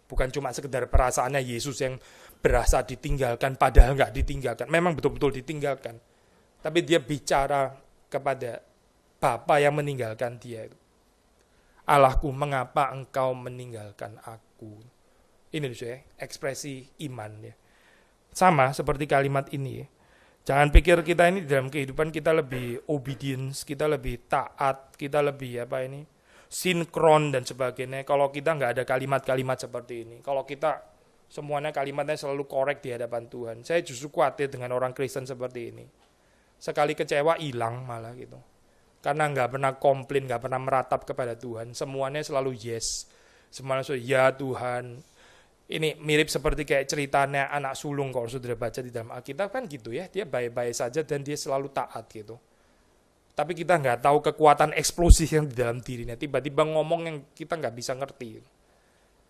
Bukan cuma sekedar perasaannya Yesus yang berasa ditinggalkan padahal nggak ditinggalkan. Memang betul-betul ditinggalkan. Tapi dia bicara kepada Bapa yang meninggalkan dia. Allahku, mengapa engkau meninggalkan aku? Ini ya, ekspresi iman ya. Sama seperti kalimat ini. Jangan pikir kita ini dalam kehidupan kita lebih obedience, kita lebih taat, kita lebih sinkron dan sebagainya. Kalau kita nggak ada kalimat-kalimat seperti ini. Kalau kita semuanya kalimatnya selalu korek di hadapan Tuhan. Saya justru khawatir dengan orang Kristen seperti ini. Sekali kecewa hilang malah gitu. Karena nggak pernah komplain, nggak pernah meratap kepada Tuhan. Semuanya selalu yes. Semuanya selalu ya Tuhan. Ini mirip seperti kayak ceritanya anak sulung kalau sudah baca di dalam Alkitab kan gitu ya. Dia baik-baik saja dan dia selalu taat gitu. Tapi kita nggak tahu kekuatan eksplosif yang di dalam dirinya. Tiba-tiba ngomong yang kita nggak bisa ngerti.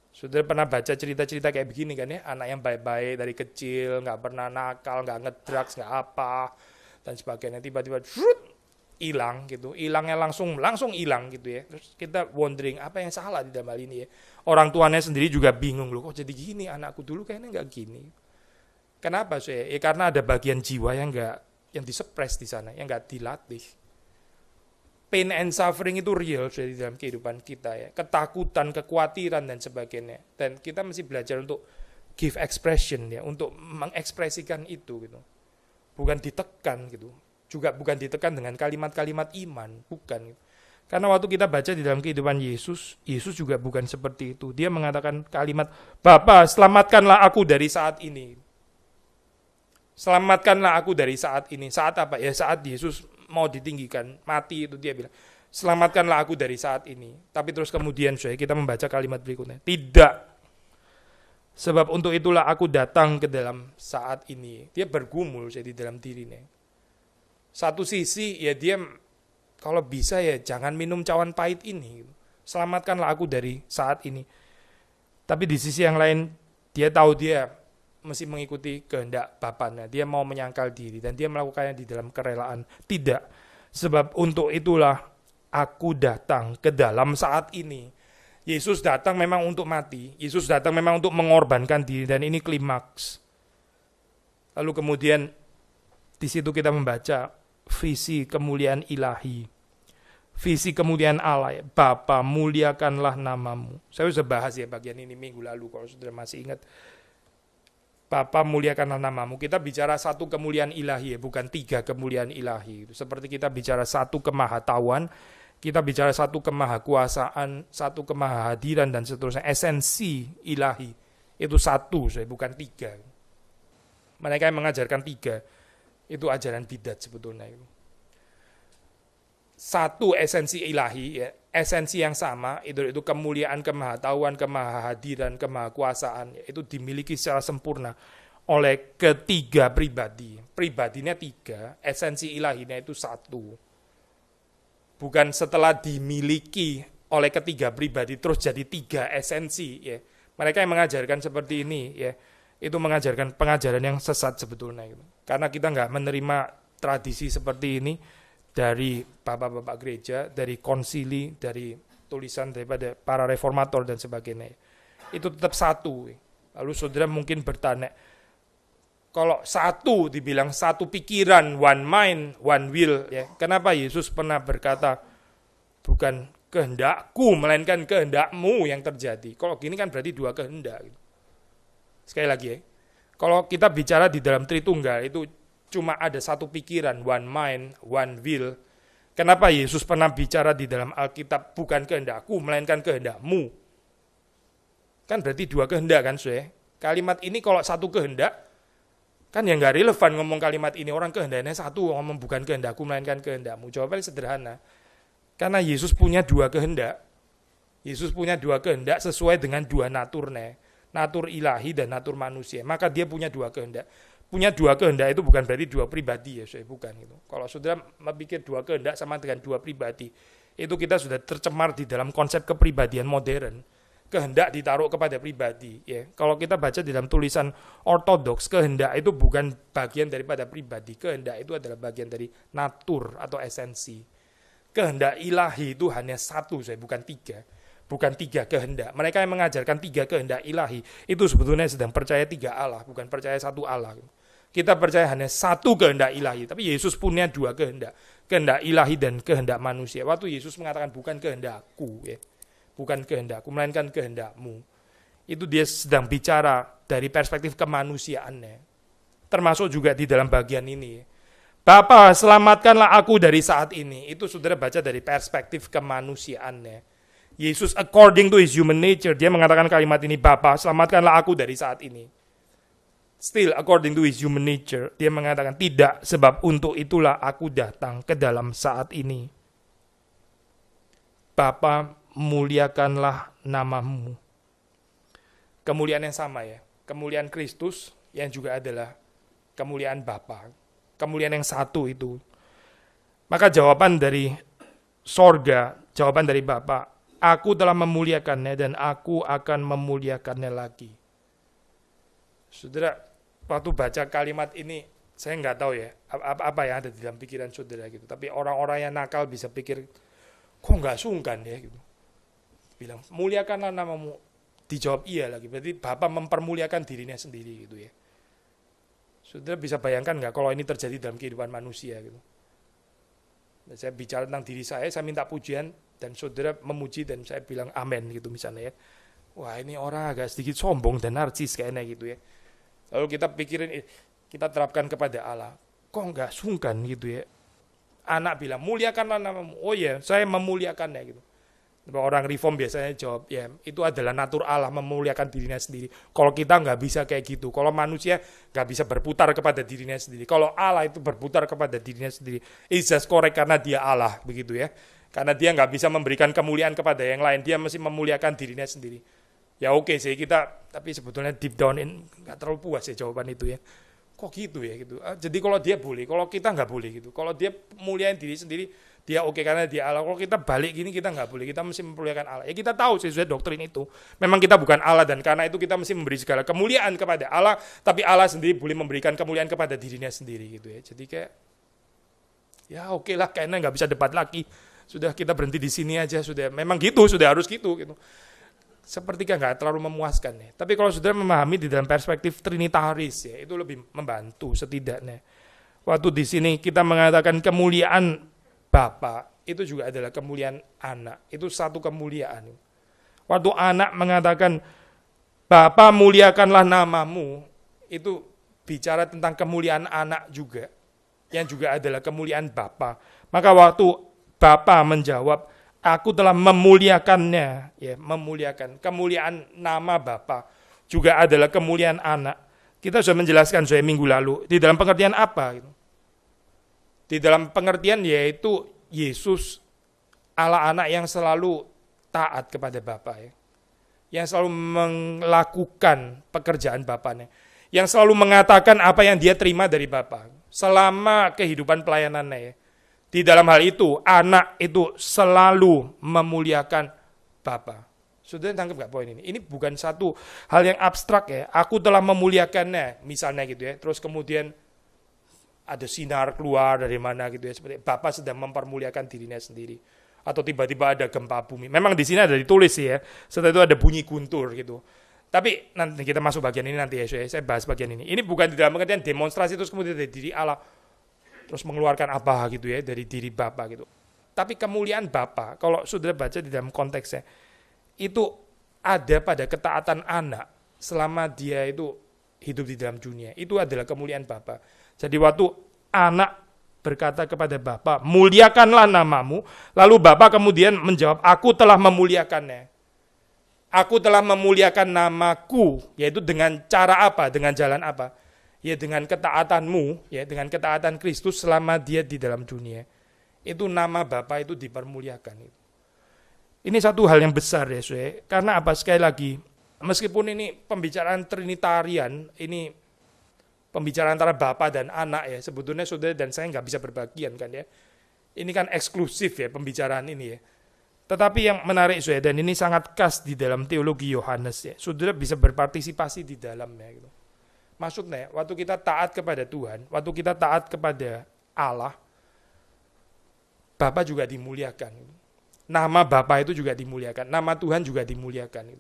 Sudah pernah baca cerita-cerita kayak begini kan ya. Anak yang baik-baik dari kecil, nggak pernah nakal, nggak ngedrugs, nggak apa. Dan sebagainya. Tiba-tiba hilang gitu, hilangnya langsung hilang gitu ya. Terus kita wondering apa yang salah di dalam hal ini ya. Orang tuanya sendiri juga bingung loh, kok jadi gini, anakku dulu kayaknya nggak gini. Kenapa sih? Ya karena ada bagian jiwa yang disuppress di sana, yang nggak dilatih. Pain and suffering itu real di dalam kehidupan kita ya. Ketakutan, kekhawatiran dan sebagainya. Dan kita mesti belajar untuk give expression ya, untuk mengekspresikan itu gitu. Bukan ditekan gitu. Juga bukan ditekan dengan kalimat-kalimat iman, bukan. Karena waktu kita baca di dalam kehidupan Yesus, Yesus juga bukan seperti itu. Dia mengatakan kalimat, Bapa, selamatkanlah aku dari saat ini. Selamatkanlah aku dari saat ini. Saat apa? Ya saat Yesus mau ditinggikan, mati itu dia bilang, selamatkanlah aku dari saat ini. Tapi terus kemudian kita membaca kalimat berikutnya. Tidak. Sebab untuk itulah aku datang ke dalam saat ini. Dia bergumul di dalam dirinya. Satu sisi ya dia kalau bisa ya jangan minum cawan pahit ini. Selamatkanlah aku dari saat ini. Tapi di sisi yang lain dia tahu dia mesti mengikuti kehendak Bapaknya. Dia mau menyangkal diri dan dia melakukannya di dalam kerelaan. Tidak. Sebab untuk itulah aku datang ke dalam saat ini. Yesus datang memang untuk mati. Yesus datang memang untuk mengorbankan diri dan ini klimaks. Lalu kemudian di situ kita membaca visi kemuliaan ilahi. Visi kemuliaan Allah. Bapa, muliakanlah namamu. Saya sudah bahas ya bagian ini minggu lalu kalau saudara masih ingat. Bapa, muliakanlah namamu. Kita bicara satu kemuliaan ilahi ya, bukan tiga kemuliaan ilahi. Seperti kita bicara satu kemahatauan, kita bicara satu kemahakuasaan, satu kemahahadiran dan seterusnya. Esensi ilahi itu satu, bukan tiga. Mereka yang mengajarkan tiga itu ajaran bidat sebetulnya. Satu esensi ilahi, ya, esensi yang sama itu kemuliaan, kemahatauan, kemahahadiran, kemahakuasaan, ya, itu dimiliki secara sempurna oleh ketiga pribadi. Pribadinya tiga, esensi ilahinya itu satu. Bukan setelah dimiliki oleh ketiga pribadi terus jadi tiga esensi. Ya. Mereka yang mengajarkan seperti ini, ya, itu mengajarkan pengajaran yang sesat sebetulnya. Karena kita nggak menerima tradisi seperti ini dari bapak-bapak gereja, dari konsili, dari tulisan daripada para reformator dan sebagainya. Itu tetap satu. Lalu saudara mungkin bertanya, kalau satu dibilang satu pikiran, one mind, one will, ya, kenapa Yesus pernah berkata bukan kehendakku melainkan kehendakmu yang terjadi? Kalau gini kan berarti dua kehendak. Sekali lagi ya, kalau kita bicara di dalam Tritunggal itu cuma ada satu pikiran, one mind, one will. Kenapa Yesus pernah bicara di dalam Alkitab bukan kehendakku melainkan kehendakmu? Kan berarti dua kehendak kan, Kalimat ini kalau satu kehendak kan yang nggak relevan ngomong kalimat ini, orang kehendaknya satu, ngomong bukan kehendakku melainkan kehendakmu. Jawabannya sederhana. Karena Yesus punya dua kehendak. Yesus punya dua kehendak sesuai dengan dua naturnya. Natur ilahi dan natur manusia. Maka dia punya dua kehendak. Punya dua kehendak itu bukan berarti dua pribadi ya, bukan gitu. Kalau saudara memikir dua kehendak sama dengan dua pribadi, itu kita sudah tercemar di dalam konsep kepribadian modern. Kehendak ditaruh kepada pribadi, ya. Kalau kita baca di dalam tulisan ortodoks, kehendak itu bukan bagian daripada pribadi. Kehendak itu adalah bagian dari natur atau esensi. Kehendak ilahi itu hanya satu, bukan tiga. Bukan tiga kehendak. Mereka yang mengajarkan tiga kehendak ilahi itu sebetulnya sedang percaya tiga Allah, bukan percaya satu Allah. Kita percaya hanya satu kehendak ilahi, tapi Yesus punya dua kehendak. Kehendak ilahi dan kehendak manusia. Waktu Yesus mengatakan bukan kehendakku, ya. Bukan kehendakku, melainkan kehendakmu. Itu dia sedang bicara dari perspektif kemanusiaannya. Termasuk juga di dalam bagian ini. Bapa, selamatkanlah aku dari saat ini. Itu saudara baca dari perspektif kemanusiaannya. Yesus according to his human nature, dia mengatakan kalimat ini, Bapa, selamatkanlah aku dari saat ini. Still according to his human nature, dia mengatakan tidak, sebab untuk itulah aku datang ke dalam saat ini. Bapa, muliakanlah namamu. Kemuliaan yang sama ya, kemuliaan Kristus yang juga adalah kemuliaan Bapa. Kemuliaan yang satu itu. Maka jawaban dari sorga, jawaban dari Bapa, aku telah memuliakannya dan aku akan memuliakannya lagi. Saudara, waktu baca kalimat ini Saya nggak tahu ya apa yang ada di dalam pikiran saudara gitu. Tapi orang-orang yang nakal bisa pikir, kok nggak sungkan ya gitu. Bilang, muliakanlah namamu. Dijawab iya lagi. Berarti Bapa mempermuliakan dirinya sendiri gitu ya. Saudara bisa bayangkan nggak kalau ini terjadi dalam kehidupan manusia gitu. Dan saya bicara tentang diri saya minta pujian dan saudara memuji dan saya bilang amin gitu misalnya ya. Wah ini orang agak sedikit sombong dan narsis kayaknya gitu ya. Lalu kita pikirin, kita terapkan kepada Allah. Kok nggak sungkan gitu ya. Anak bilang, muliakanlah namamu. Oh ya, saya memuliakannya gitu. Orang reform biasanya jawab, ya itu adalah natur Allah memuliakan dirinya sendiri. Kalau kita nggak bisa kayak gitu. Kalau manusia nggak bisa berputar kepada dirinya sendiri. Kalau Allah itu berputar kepada dirinya sendiri. It's just correct karena dia Allah, begitu ya. Karena dia nggak bisa memberikan kemuliaan kepada yang lain. Dia mesti memuliakan dirinya sendiri. Ya oke sih kita, tapi sebetulnya deep down nggak terlalu puas ya jawaban itu ya. Kok gitu ya gitu. Jadi kalau dia boleh, kalau kita nggak boleh gitu. Kalau dia muliain diri sendiri, dia oke karena dia Allah. Kalau kita balik gini kita nggak boleh, kita mesti memuliakan Allah. Ya kita tahu sesuai doktrin itu. Memang kita bukan Allah dan karena itu kita mesti memberi segala kemuliaan kepada Allah, tapi Allah sendiri boleh memberikan kemuliaan kepada dirinya sendiri gitu ya. Jadi kayak ya oke lah kayaknya nggak bisa debat lagi. Sudah kita berhenti di sini aja sudah. Memang gitu, sudah harus gitu. Sepertinya nggak terlalu memuaskan ya. Tapi kalau sudah memahami di dalam perspektif trinitaris ya, itu lebih membantu setidaknya. Waktu di sini kita mengatakan kemuliaan Bapa, itu juga adalah kemuliaan anak. Itu satu kemuliaan. Waktu anak mengatakan Bapa muliakanlah namamu, itu bicara tentang kemuliaan anak juga, yang juga adalah kemuliaan Bapa. Maka waktu Bapa menjawab, aku telah memuliakannya, ya memuliakan. Kemuliaan nama Bapa juga adalah kemuliaan anak. Kita sudah menjelaskan saya minggu lalu. Di dalam pengertian apa? Di dalam pengertian yaitu Yesus Allah anak yang selalu taat kepada Bapa, ya. Yang selalu melakukan pekerjaan Bapanya. Yang selalu mengatakan apa yang dia terima dari Bapa selama kehidupan pelayanannya, ya. Di dalam hal itu, anak itu selalu memuliakan Bapa. Sudah tangkap gak poin ini? Ini bukan satu hal yang abstrak ya. Aku telah memuliakannya, misalnya gitu ya. Terus kemudian ada sinar keluar dari mana gitu ya. Seperti Bapa sedang mempermuliakan dirinya sendiri. Atau tiba-tiba ada gempa bumi. Memang di sini ada ditulis ya. Setelah itu ada bunyi guntur gitu. Tapi nanti kita masuk bagian ini nanti ya. Saya bahas bagian ini. Ini bukan di dalam pengertian demonstrasi terus kemudian dari diri Allah. Terus mengeluarkan apa gitu ya dari diri Bapa gitu. Tapi kemuliaan Bapa, kalau sudah baca di dalam konteksnya, itu ada pada ketaatan anak selama dia itu hidup di dalam dunia. Itu adalah kemuliaan Bapa. Jadi waktu anak berkata kepada Bapa, muliakanlah namamu, lalu Bapa kemudian menjawab, aku telah memuliakannya. Aku telah memuliakan namaku, yaitu dengan cara apa, dengan jalan apa? Ya dengan ketaatanmu, ya dengan ketaatan Kristus selama dia di dalam dunia. Itu nama Bapa itu dipermuliakan. Ini satu hal yang besar ya, karena apa sekali lagi, meskipun ini pembicaraan trinitarian, ini pembicaraan antara Bapa dan anak ya, sebetulnya saudara dan saya nggak bisa berbagian kan ya. Ini kan eksklusif ya pembicaraan ini ya. Tetapi yang menarik saudara, dan ini sangat khas di dalam teologi Yohanes ya, saudara bisa berpartisipasi di dalamnya gitu. Maksudnya, waktu kita taat kepada Tuhan, waktu kita taat kepada Allah, Bapa juga dimuliakan. Nama Bapa itu juga dimuliakan, nama Tuhan juga dimuliakan.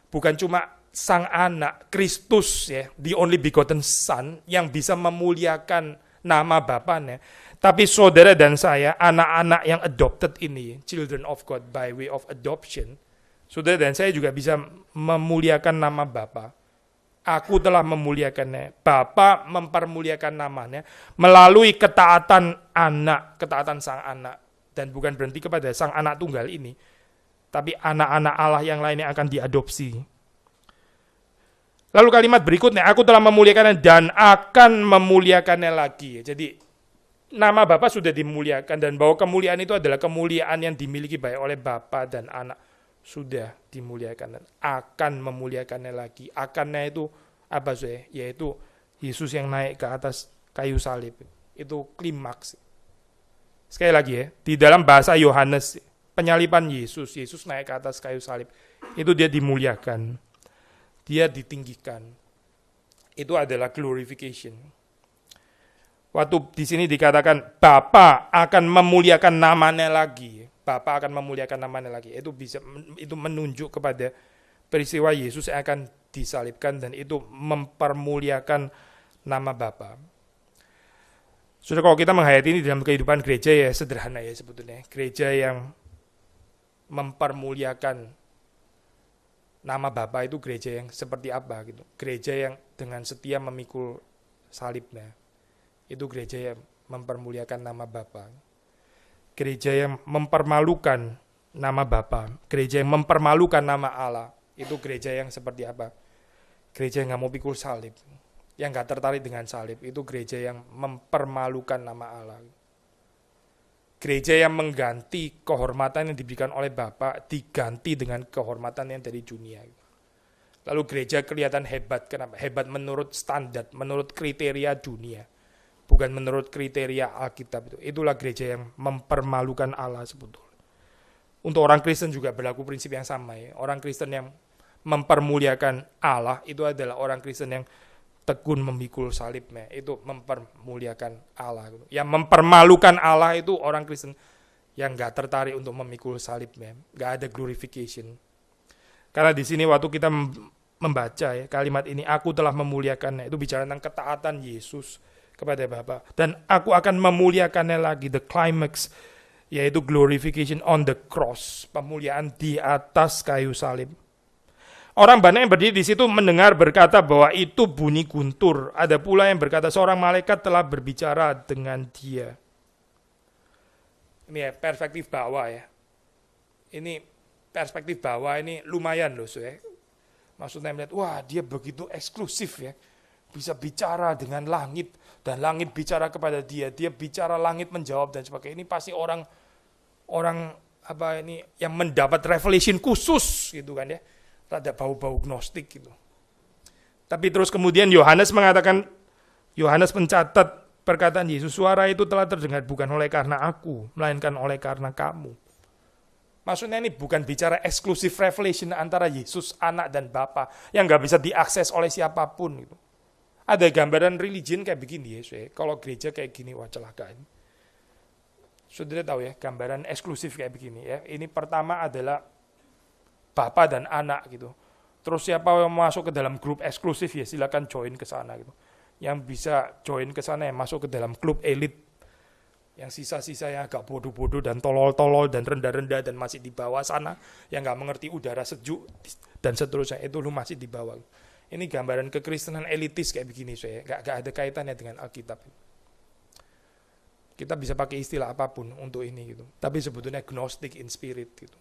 Bukan cuma Sang Anak, Kristus ya, the only begotten Son, yang bisa memuliakan nama Bapanya, tapi saudara dan saya, anak-anak yang adopted ini, children of God by way of adoption, saudara dan saya juga bisa memuliakan nama Bapa. Aku telah memuliakannya. Bapa mempermuliakan namanya melalui ketaatan anak, ketaatan sang anak. Dan bukan berhenti kepada sang anak tunggal ini, tapi anak-anak Allah yang lainnya akan diadopsi. Lalu kalimat berikutnya, aku telah memuliakannya dan akan memuliakannya lagi. Jadi nama Bapa sudah dimuliakan dan bahwa kemuliaan itu adalah kemuliaan yang dimiliki baik oleh Bapa dan anak. Sudah dimuliakan dan akan memuliakannya lagi. Akannya itu apa sih? Yaitu Yesus yang naik ke atas kayu salib. Itu klimaks. Sekali lagi ya, di dalam bahasa Yohanes, penyaliban Yesus, Yesus naik ke atas kayu salib. Itu dia dimuliakan. Dia ditinggikan. Itu adalah glorification. Waktu di sini dikatakan Bapa akan memuliakan namanya lagi. Bapa akan memuliakan namanya lagi. Itu menunjuk kepada peristiwa Yesus yang akan disalibkan dan itu mempermuliakan nama Bapa. Sudah kalau kita menghayati ini dalam kehidupan gereja ya sederhana ya sebetulnya. Gereja yang mempermuliakan nama Bapa itu gereja yang seperti apa gitu. Gereja yang dengan setia memikul salibnya. Itu gereja yang mempermuliakan nama Bapa. Gereja yang mempermalukan nama Bapa. Gereja yang mempermalukan nama Allah. Itu gereja yang seperti apa? Gereja yang gak mau pikul salib. Yang gak tertarik dengan salib. Itu gereja yang mempermalukan nama Allah. Gereja yang mengganti kehormatan yang diberikan oleh Bapa diganti dengan kehormatan yang dari dunia. Lalu gereja kelihatan hebat. Kenapa? Hebat menurut standar, menurut kriteria dunia. Bukan menurut kriteria Alkitab itu. Itulah gereja yang mempermalukan Allah sebetulnya. Untuk orang Kristen juga berlaku prinsip yang sama ya. Orang Kristen yang mempermuliakan Allah itu adalah orang Kristen yang tekun memikul salibnya. Itu mempermuliakan Allah. Yang mempermalukan Allah itu orang Kristen yang gak tertarik untuk memikul salibnya. Gak ada glorification. Karena di sini waktu kita membaca ya kalimat ini, aku telah memuliakannya. Itu bicara tentang ketaatan Yesus kepada Bapa. Dan aku akan memuliakannya lagi, the climax, yaitu glorification on the cross, pemuliaan di atas kayu salib. Orang banyak yang berdiri di situ mendengar berkata bahwa itu bunyi guntur. Ada pula yang berkata seorang malaikat telah berbicara dengan dia. Ini ya perspektif bawah ya. Ini perspektif bawah ini lumayan loh ya. Maksudnya melihat, wah dia begitu eksklusif ya. Bisa bicara dengan langit dan langit bicara kepada dia, dia bicara langit menjawab dan sebagainya. Ini pasti orang apa ini yang mendapat revelation khusus gitu kan ya. Rada bau-bau gnostik gitu. Tapi terus kemudian Yohanes mencatat perkataan Yesus, suara itu telah terdengar bukan oleh karena aku, melainkan oleh karena kamu. Maksudnya ini bukan bicara eksklusif revelation antara Yesus, anak dan Bapa yang gak bisa diakses oleh siapapun gitu. Ada gambaran religion kayak begini ya, kalau gereja kayak gini, wah celaka ini. Sudah tahu ya, gambaran eksklusif kayak begini ya. Ini pertama adalah Bapa dan anak gitu. Terus siapa yang masuk ke dalam grup eksklusif ya silakan join ke sana gitu. Yang bisa join ke sana yang masuk ke dalam klub elit. Yang sisa-sisa yang agak bodoh-bodoh dan tolol-tolol dan rendah-rendah dan masih di bawah sana, yang gak mengerti udara sejuk dan seterusnya, itu lu masih di bawah. Ini gambaran kekristenan elitis kayak begini saya, gak ada kaitannya dengan Alkitab. Kita bisa pakai istilah apapun untuk ini gitu. Tapi sebetulnya gnostic in spirit gitu.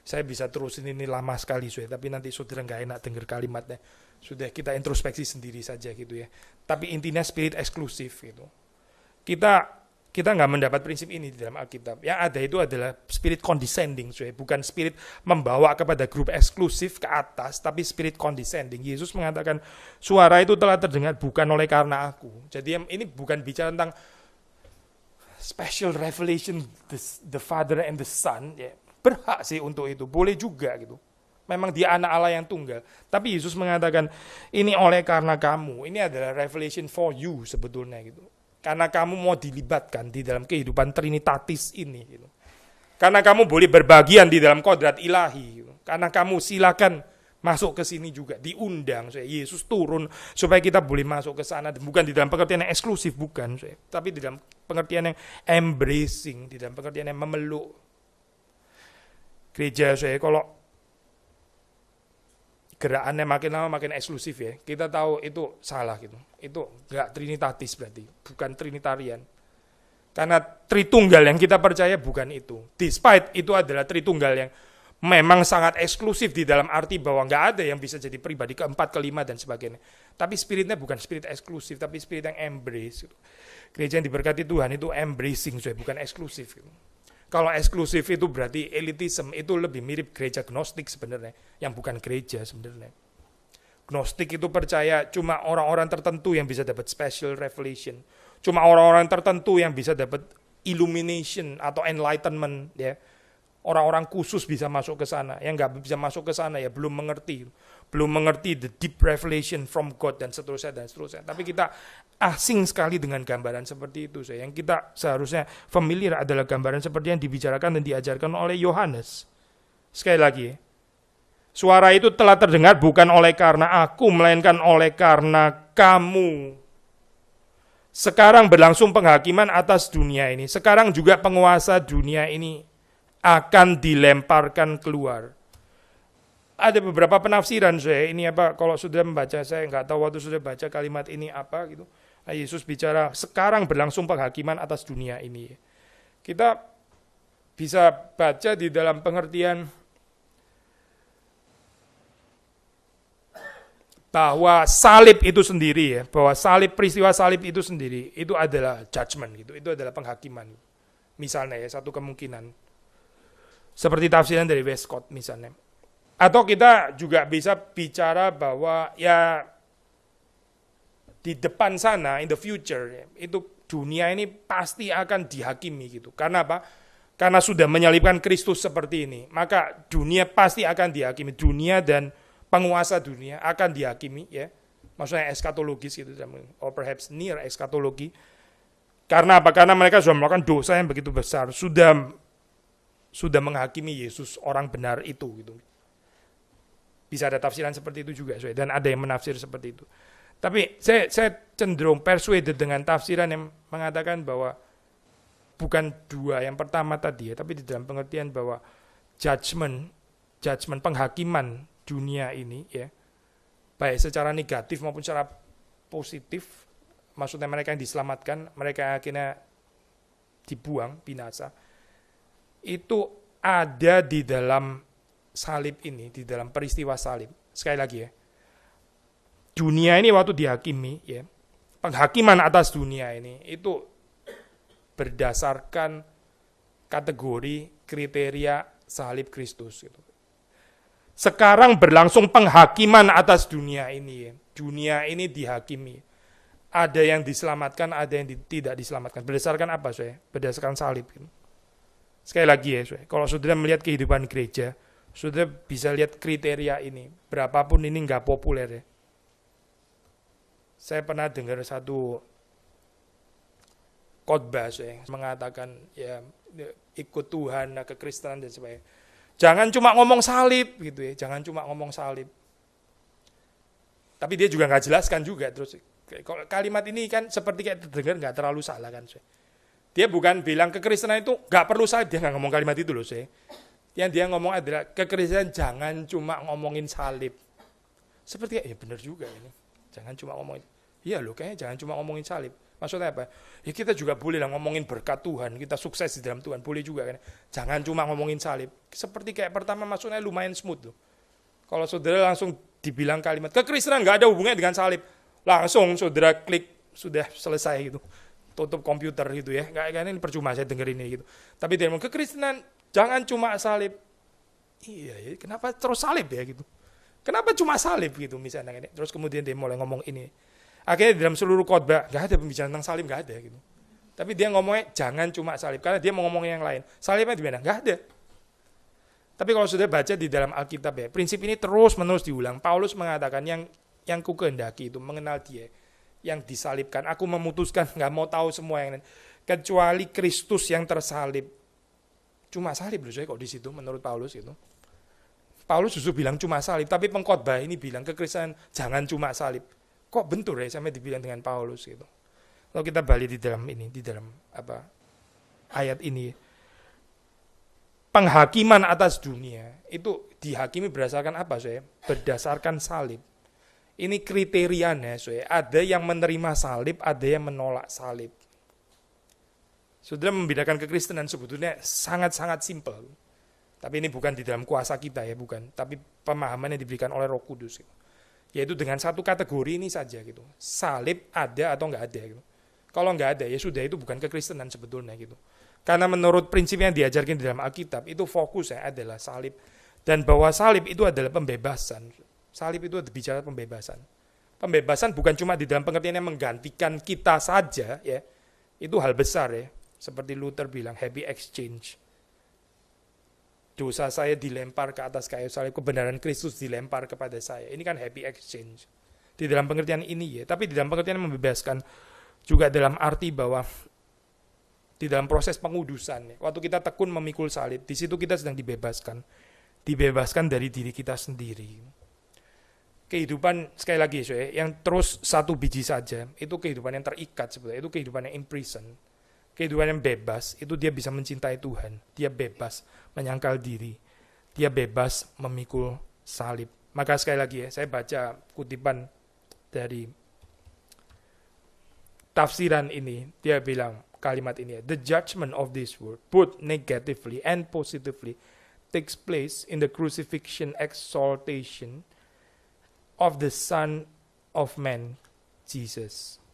Saya bisa terusin ini lama sekali tapi nanti saudara gak enak dengar kalimatnya. Sudah kita introspeksi sendiri saja gitu ya. Tapi intinya spirit eksklusif gitu. Kita nggak mendapat prinsip ini di dalam Alkitab. Yang ada itu adalah spirit condescending, bukan spirit membawa kepada grup eksklusif ke atas, tapi spirit condescending. Yesus mengatakan suara itu telah terdengar bukan oleh karena aku. Jadi ini bukan bicara tentang special revelation the Father and the Son. Ya, berhak sih untuk itu, boleh juga gitu. Memang dia anak Allah yang tunggal. Tapi Yesus mengatakan ini oleh karena kamu. Ini adalah revelation for you sebetulnya gitu. Karena kamu mau dilibatkan di dalam kehidupan trinitatis ini. Gitu. Karena kamu boleh berbagian di dalam kodrat ilahi. Gitu. Karena kamu silakan masuk ke sini juga. Diundang. Yesus turun supaya kita boleh masuk ke sana. Bukan di dalam pengertian yang eksklusif, bukan. Tapi di dalam pengertian yang embracing. Di dalam pengertian yang memeluk. Gereja kalau gerakannya makin lama makin eksklusif ya. Kita tahu itu salah gitu. Itu enggak trinitatis berarti, bukan trinitarian. Karena Tritunggal yang kita percaya bukan itu. Despite itu adalah Tritunggal yang memang sangat eksklusif di dalam arti bahwa enggak ada yang bisa jadi pribadi keempat, kelima dan sebagainya. Tapi spiritnya bukan spirit eksklusif, tapi spirit yang embrace gitu. Gereja yang diberkati Tuhan itu embracing, bukan eksklusif gitu. Kalau eksklusif itu berarti elitism, itu lebih mirip gereja gnostik sebenarnya, yang bukan gereja sebenarnya. Gnostik itu percaya cuma orang-orang tertentu yang bisa dapat special revelation, cuma orang-orang tertentu yang bisa dapat illumination atau enlightenment, ya. Orang-orang khusus bisa masuk ke sana, yang nggak bisa masuk ke sana ya belum mengerti. belum mengerti the deep revelation from God dan seterusnya dan seterusnya. Tapi kita asing sekali dengan gambaran seperti itu. Yang kita seharusnya familiar adalah gambaran seperti yang dibicarakan dan diajarkan oleh Yohanes. Sekali lagi, suara itu telah terdengar bukan oleh karena aku, melainkan oleh karena kamu. Sekarang berlangsung penghakiman atas dunia ini. Sekarang juga penguasa dunia ini akan dilemparkan keluar. Ada beberapa penafsiran saya. Ini apa? Kalau sudah membaca, saya nggak tahu waktu sudah baca kalimat ini apa gitu. Nah, Yesus bicara sekarang berlangsung penghakiman atas dunia ini. Kita bisa baca di dalam pengertian bahwa salib itu sendiri, ya, bahwa peristiwa salib itu sendiri itu adalah judgment gitu, itu adalah penghakiman. Misalnya ya, satu kemungkinan seperti tafsiran dari Westcott misalnya. Atau kita juga bisa bicara bahwa ya di depan sana, in the future, ya, itu dunia ini pasti akan dihakimi gitu. Karena apa? Karena sudah menyalibkan Kristus seperti ini, maka dunia pasti akan dihakimi. Dunia dan penguasa dunia akan dihakimi, ya, maksudnya eskatologis gitu, or perhaps near eskatologi. Karena apa? Karena mereka sudah melakukan dosa yang begitu besar, sudah menghakimi Yesus orang benar itu gitu. Bisa ada tafsiran seperti itu juga, dan ada yang menafsir seperti itu. Tapi saya cenderung persuaded dengan tafsiran yang mengatakan bahwa bukan dua yang pertama tadi, ya, tapi di dalam pengertian bahwa judgment penghakiman dunia ini, ya, baik secara negatif maupun secara positif, maksudnya mereka yang diselamatkan, mereka yang akhirnya dibuang, binasa, itu ada di dalam salib ini, di dalam peristiwa salib. Sekali lagi ya, dunia ini waktu dihakimi, ya, penghakiman atas dunia ini itu berdasarkan kategori kriteria salib Kristus gitu. Sekarang berlangsung penghakiman atas dunia ini. Dunia ini dihakimi. Ada yang diselamatkan, ada yang tidak diselamatkan. Berdasarkan apa, saya? Berdasarkan salib. Sekali lagi ya, saya. Kalau saudara melihat kehidupan gereja, saudara bisa lihat kriteria ini. Berapapun ini nggak populer ya. Saya pernah dengar satu khotbah, saya mengatakan ya ikut Tuhan, kekristenan dan sebagainya. Jangan cuma ngomong salib gitu ya, jangan cuma ngomong salib. Tapi dia juga nggak jelaskan juga terus. Kalimat ini kan seperti kayak terdengar nggak terlalu salah kan, saya. Dia bukan bilang kekristenan itu nggak perlu salib, dia nggak ngomong kalimat itu loh, saya. Yang dia ngomong adalah kekristenan jangan cuma ngomongin salib. Seperti ya benar juga ini, jangan cuma ngomongin. Iya loh, kayaknya jangan cuma ngomongin salib. Maksudnya apa? Ya kita juga boleh lah ngomongin berkat Tuhan, kita sukses di dalam Tuhan, boleh juga kan. Jangan cuma ngomongin salib. Seperti kayak pertama maksudnya lumayan smooth loh. Kalau saudara langsung dibilang kalimat, kekristenan nggak ada hubungannya dengan salib. Langsung saudara klik, sudah selesai gitu. Tutup komputer gitu ya. Nggak, ini percuma saya dengerin ini gitu. Tapi dia ngomong, kekristenan jangan cuma salib. Iya ya, kenapa terus salib ya gitu. Kenapa cuma salib gitu misalnya. Terus kemudian dia mulai ngomong ini. Akhirnya dalam seluruh khotbah nggak ada pembicaraan tentang salib, nggak ada gitu. Tapi dia ngomongnya jangan cuma salib, karena dia mau ngomong yang lain. Salibnya di mana? Nggak ada. Tapi kalau sudah baca di dalam Alkitab ya, prinsip ini terus menerus diulang. Paulus mengatakan yang ku kehendaki itu mengenal Dia, yang disalibkan. Aku memutuskan nggak mau tahu semua yang lain, kecuali Kristus yang tersalib. Cuma salib loh saya kok di situ menurut Paulus itu. Paulus justru bilang cuma salib, tapi pengkhotbah ini bilang kekristenan jangan cuma salib. Kok bentur ya sampai dibilang dengan Paulus gitu. Kalau kita balik di dalam apa ayat ini, penghakiman atas dunia itu dihakimi berdasarkan apa, saya? Berdasarkan salib. Ini kriterianya, saya. Ada yang menerima salib, ada yang menolak salib. Saudara, membedakan kekristenan sebetulnya sangat-sangat simpel. Tapi ini bukan di dalam kuasa kita ya, bukan. Tapi pemahaman yang diberikan oleh Roh Kudus gitu. Yaitu dengan satu kategori ini saja gitu. Salib ada atau enggak ada gitu. Kalau enggak ada ya sudah, itu bukan kekristenan sebetulnya gitu. Karena menurut prinsip yang diajarkan di dalam Alkitab itu fokusnya adalah salib, dan bahwa salib itu adalah pembebasan. Salib itu bicara pembebasan. Pembebasan bukan cuma di dalam pengertian yang menggantikan kita saja ya. Itu hal besar ya. Seperti Luther bilang happy exchange. dosa saya dilempar ke atas kayu salib, kebenaran Kristus dilempar kepada saya. Ini kan happy exchange. Di dalam pengertian ini ya, tapi di dalam pengertian membebaskan juga dalam arti bahwa di dalam proses pengudusan, waktu kita tekun memikul salib, di situ kita sedang dibebaskan dari diri kita sendiri. Kehidupan, sekali lagi yang terus satu biji saja, itu kehidupan yang terikat sebetulnya, itu kehidupan yang imprison. Kehidupan yang bebas, itu dia bisa mencintai Tuhan, dia bebas menyangkal diri, dia bebas memikul salib. Maka sekali lagi saya baca kutipan dari tafsiran ini, dia bilang kalimat ini, the judgment of this world, both negatively and positively, takes place in the crucifixion exaltation of the Son of Man, Jesus.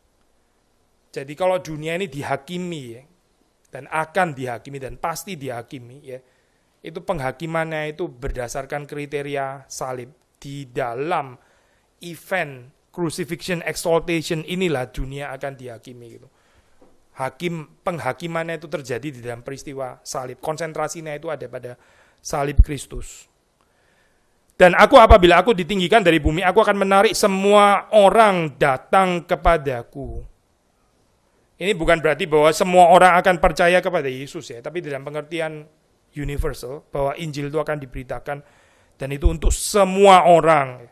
Jadi kalau dunia ini dihakimi ya, dan akan dihakimi dan pasti dihakimi ya, itu penghakimannya itu berdasarkan kriteria salib. Di dalam event crucifixion exaltation inilah dunia akan dihakimi gitu. Penghakimannya itu terjadi di dalam peristiwa salib. Konsentrasinya itu ada pada salib Kristus. Dan apabila aku ditinggikan dari bumi, aku akan menarik semua orang datang kepadaku. Ini bukan berarti bahwa semua orang akan percaya kepada Yesus ya, tapi dalam pengertian universal, bahwa Injil itu akan diberitakan, dan itu untuk semua orang.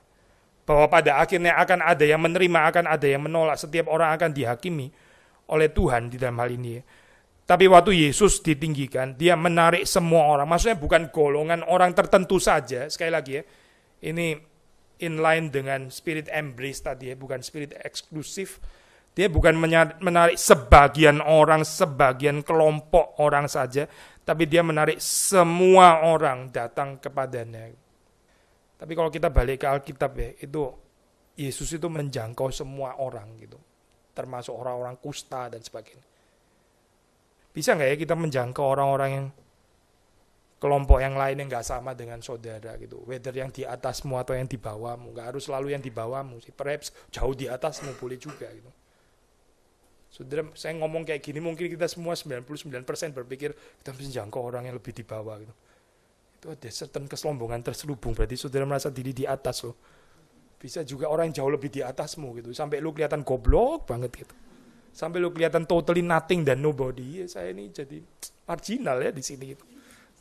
Bahwa pada akhirnya akan ada yang menerima, akan ada yang menolak, setiap orang akan dihakimi oleh Tuhan di dalam hal ini. Tapi waktu Yesus ditinggikan, dia menarik semua orang. Maksudnya bukan golongan orang tertentu saja. Sekali lagi ya, ini inline dengan spirit embrace tadi ya, bukan spirit eksklusif. Dia bukan menarik sebagian orang, sebagian kelompok orang saja, tapi dia menarik semua orang datang kepadanya. Tapi kalau kita balik ke Alkitab ya, itu Yesus itu menjangkau semua orang gitu, termasuk orang-orang kusta dan sebagainya. Bisa nggak ya kita menjangkau orang-orang yang kelompok yang lain yang nggak sama dengan saudara gitu, whether yang di atasmu atau yang di bawahmu, nggak harus selalu yang di bawahmu sih, perhaps jauh di atasmu boleh juga gitu. Saudara, saya ngomong kayak gini mungkin kita semua 99% berpikir kita bisa menjangkau orang yang lebih di bawah gitu. Itu ada certain kesombongan terselubung, berarti saudara merasa diri di atas loh. Bisa juga orang yang jauh lebih di atasmu gitu, sampai lu kelihatan goblok banget gitu. Sampai lu kelihatan totally nothing dan nobody. Ya, saya ini jadi marginal ya di sini gitu.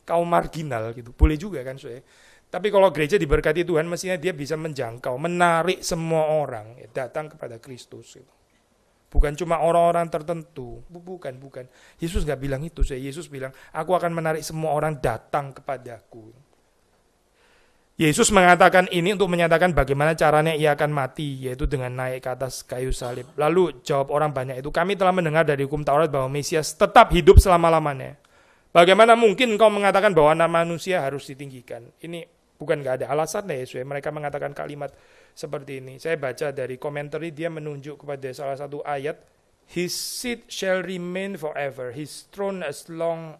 Kaum marginal gitu. Boleh juga kan saya. Tapi kalau gereja diberkati Tuhan, mestinya dia bisa menjangkau, menarik semua orang ya, datang kepada Kristus gitu. Bukan cuma orang-orang tertentu. Bukan. Yesus nggak bilang itu. Yesus bilang, aku akan menarik semua orang datang kepadaku. Yesus mengatakan ini untuk menyatakan bagaimana caranya ia akan mati, yaitu dengan naik ke atas kayu salib. Lalu jawab orang banyak itu, kami telah mendengar dari hukum Taurat bahwa Mesias tetap hidup selama-lamanya. Bagaimana mungkin kau mengatakan bahwa anak manusia harus ditinggikan? Ini bukan nggak ada alasan ya Yesus. Mereka mengatakan kalimat seperti ini. Saya baca dari komentari, dia menunjuk kepada salah satu ayat, His seat shall remain forever, His throne as long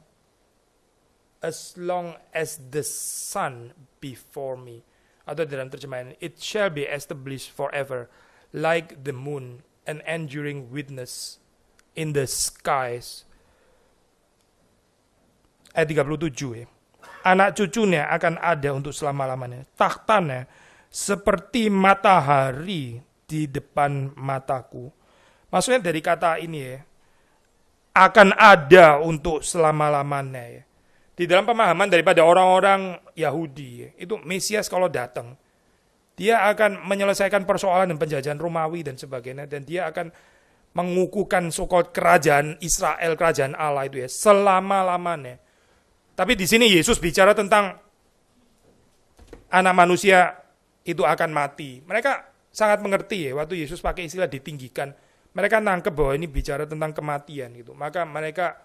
as the sun before me. Atau dalam terjemahan, it shall be established forever, like the moon, an enduring witness in the skies. Ayat 37 ya. Anak cucunya akan ada untuk selama-lamanya. Tahtanya seperti matahari di depan mataku. Maksudnya dari kata ini ya, akan ada untuk selama-lamanya ya. Di dalam pemahaman daripada orang-orang Yahudi ya, itu Mesias kalau datang, dia akan menyelesaikan persoalan dan penjajahan Romawi dan sebagainya, dan dia akan mengukuhkan so-called kerajaan Israel, kerajaan Allah itu ya, selama-lamanya. Tapi di sini Yesus bicara tentang anak manusia itu akan mati. Mereka sangat mengerti ya, waktu Yesus pakai istilah ditinggikan, mereka nangkep bahwa ini bicara tentang kematian gitu. Maka mereka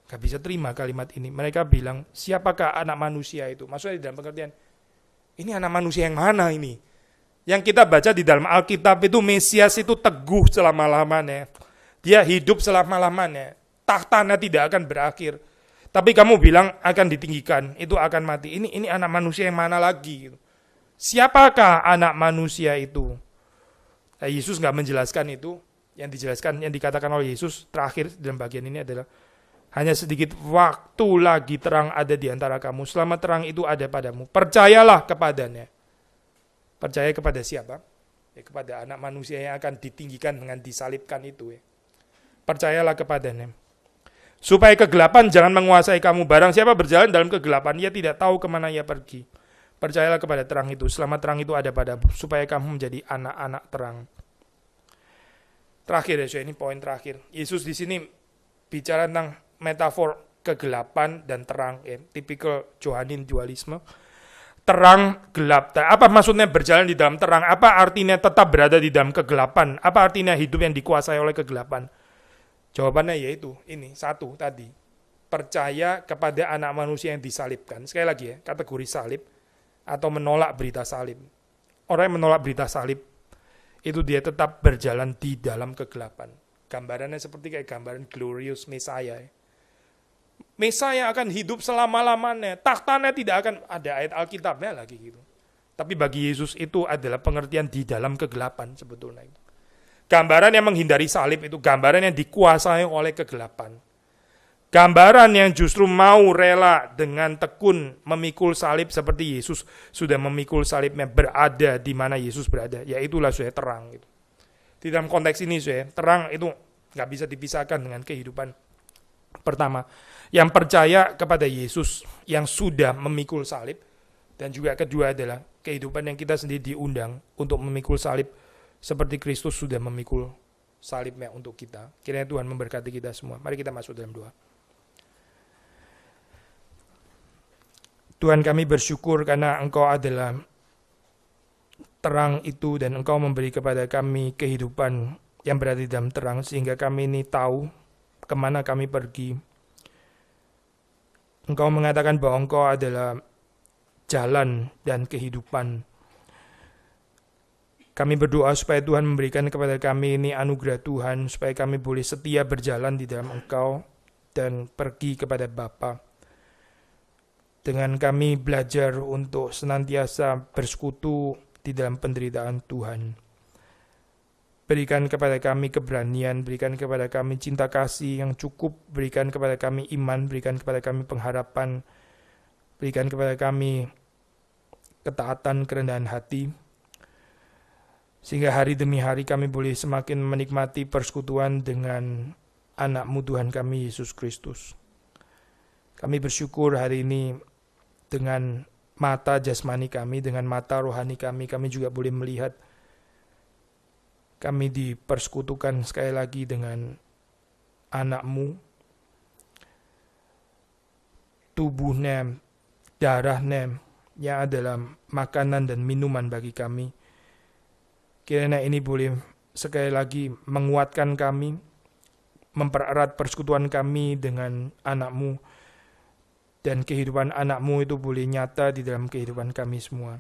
gak bisa terima kalimat ini. Mereka bilang, siapakah anak manusia itu? Maksudnya di dalam pengertian, ini anak manusia yang mana ini? Yang kita baca di dalam Alkitab itu Mesias itu teguh selama-lamanya. Dia hidup selama-lamanya. Tahtanya tidak akan berakhir. Tapi kamu bilang akan ditinggikan, itu akan mati. Ini anak manusia yang mana lagi? Siapakah anak manusia itu? Nah, Yesus nggak menjelaskan itu. Yang dijelaskan, yang dikatakan oleh Yesus terakhir dalam bagian ini adalah Hanya sedikit waktu lagi terang ada di antara kamu. Selama terang itu ada padamu, percayalah kepadanya. Percaya kepada siapa? Ya, kepada anak manusia yang akan ditinggikan dengan disalibkan itu. Ya. Percayalah kepadanya. Supaya kegelapan jangan menguasai kamu. Barang siapa berjalan dalam kegelapan, ia tidak tahu kemana ia pergi. Percayalah kepada terang itu. Selama terang itu ada padamu, supaya kamu menjadi anak-anak terang. Terakhir ya, ini poin terakhir. Yesus di sini bicara tentang metafor kegelapan dan terang, ya, typical Johanin dualisme. Terang, gelap. Apa maksudnya berjalan di dalam terang? Apa artinya tetap berada di dalam kegelapan? Apa artinya hidup yang dikuasai oleh kegelapan? Jawabannya yaitu ini, satu tadi. Percaya kepada anak manusia yang disalibkan. Sekali lagi ya, kategori salib atau menolak berita salib. Orang yang menolak berita salib, itu dia tetap berjalan di dalam kegelapan. Gambarannya seperti kayak gambaran glorious Messiah. Messiah akan hidup selama-lamanya. Tahtanya tidak akan ada ayat Alkitabnya lagi gitu. Tapi bagi Yesus itu adalah pengertian di dalam kegelapan sebetulnya. Gambaran yang menghindari salib itu gambaran yang dikuasai oleh kegelapan. Gambaran yang justru mau rela dengan tekun memikul salib seperti Yesus sudah memikul salibnya berada di mana Yesus berada. Ya itulah saya terang. Gitu. Di dalam konteks ini saya terang itu nggak bisa dipisahkan dengan kehidupan. Pertama, yang percaya kepada Yesus yang sudah memikul salib, dan juga kedua adalah kehidupan yang kita sendiri diundang untuk memikul salib seperti Kristus sudah memikul salibnya untuk kita. Kiranya Tuhan memberkati kita semua. Mari kita masuk dalam doa. Tuhan, kami bersyukur karena Engkau adalah terang itu dan Engkau memberi kepada kami kehidupan yang berada di dalam terang sehingga kami ini tahu kemana kami pergi. Engkau mengatakan bahwa Engkau adalah jalan dan kehidupan. Kami berdoa supaya Tuhan memberikan kepada kami ini anugerah Tuhan, supaya kami boleh setia berjalan di dalam Engkau dan pergi kepada Bapa. Dengan kami belajar untuk senantiasa bersekutu di dalam penderitaan Tuhan. Berikan kepada kami keberanian, berikan kepada kami cinta kasih yang cukup, berikan kepada kami iman, berikan kepada kami pengharapan, berikan kepada kami ketaatan, kerendahan hati, sehingga hari demi hari kami boleh semakin menikmati persekutuan dengan anak-Mu Tuhan kami, Yesus Kristus. Kami bersyukur hari ini dengan mata jasmani kami, dengan mata rohani kami juga boleh melihat kami dipersekutukan sekali lagi dengan anak-Mu, tubuhnya, darahnya, yang adalah makanan dan minuman bagi kami. Kiranya ini boleh sekali lagi menguatkan kami, mempererat persekutuan kami dengan anak-Mu, dan kehidupan anak-Mu itu boleh nyata di dalam kehidupan kami semua.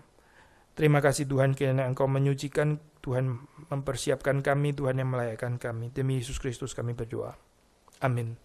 Terima kasih Tuhan, kiranya Engkau menyucikan, Tuhan mempersiapkan kami, Tuhan yang melayakkan kami. Demi Yesus Kristus kami berdoa. Amin.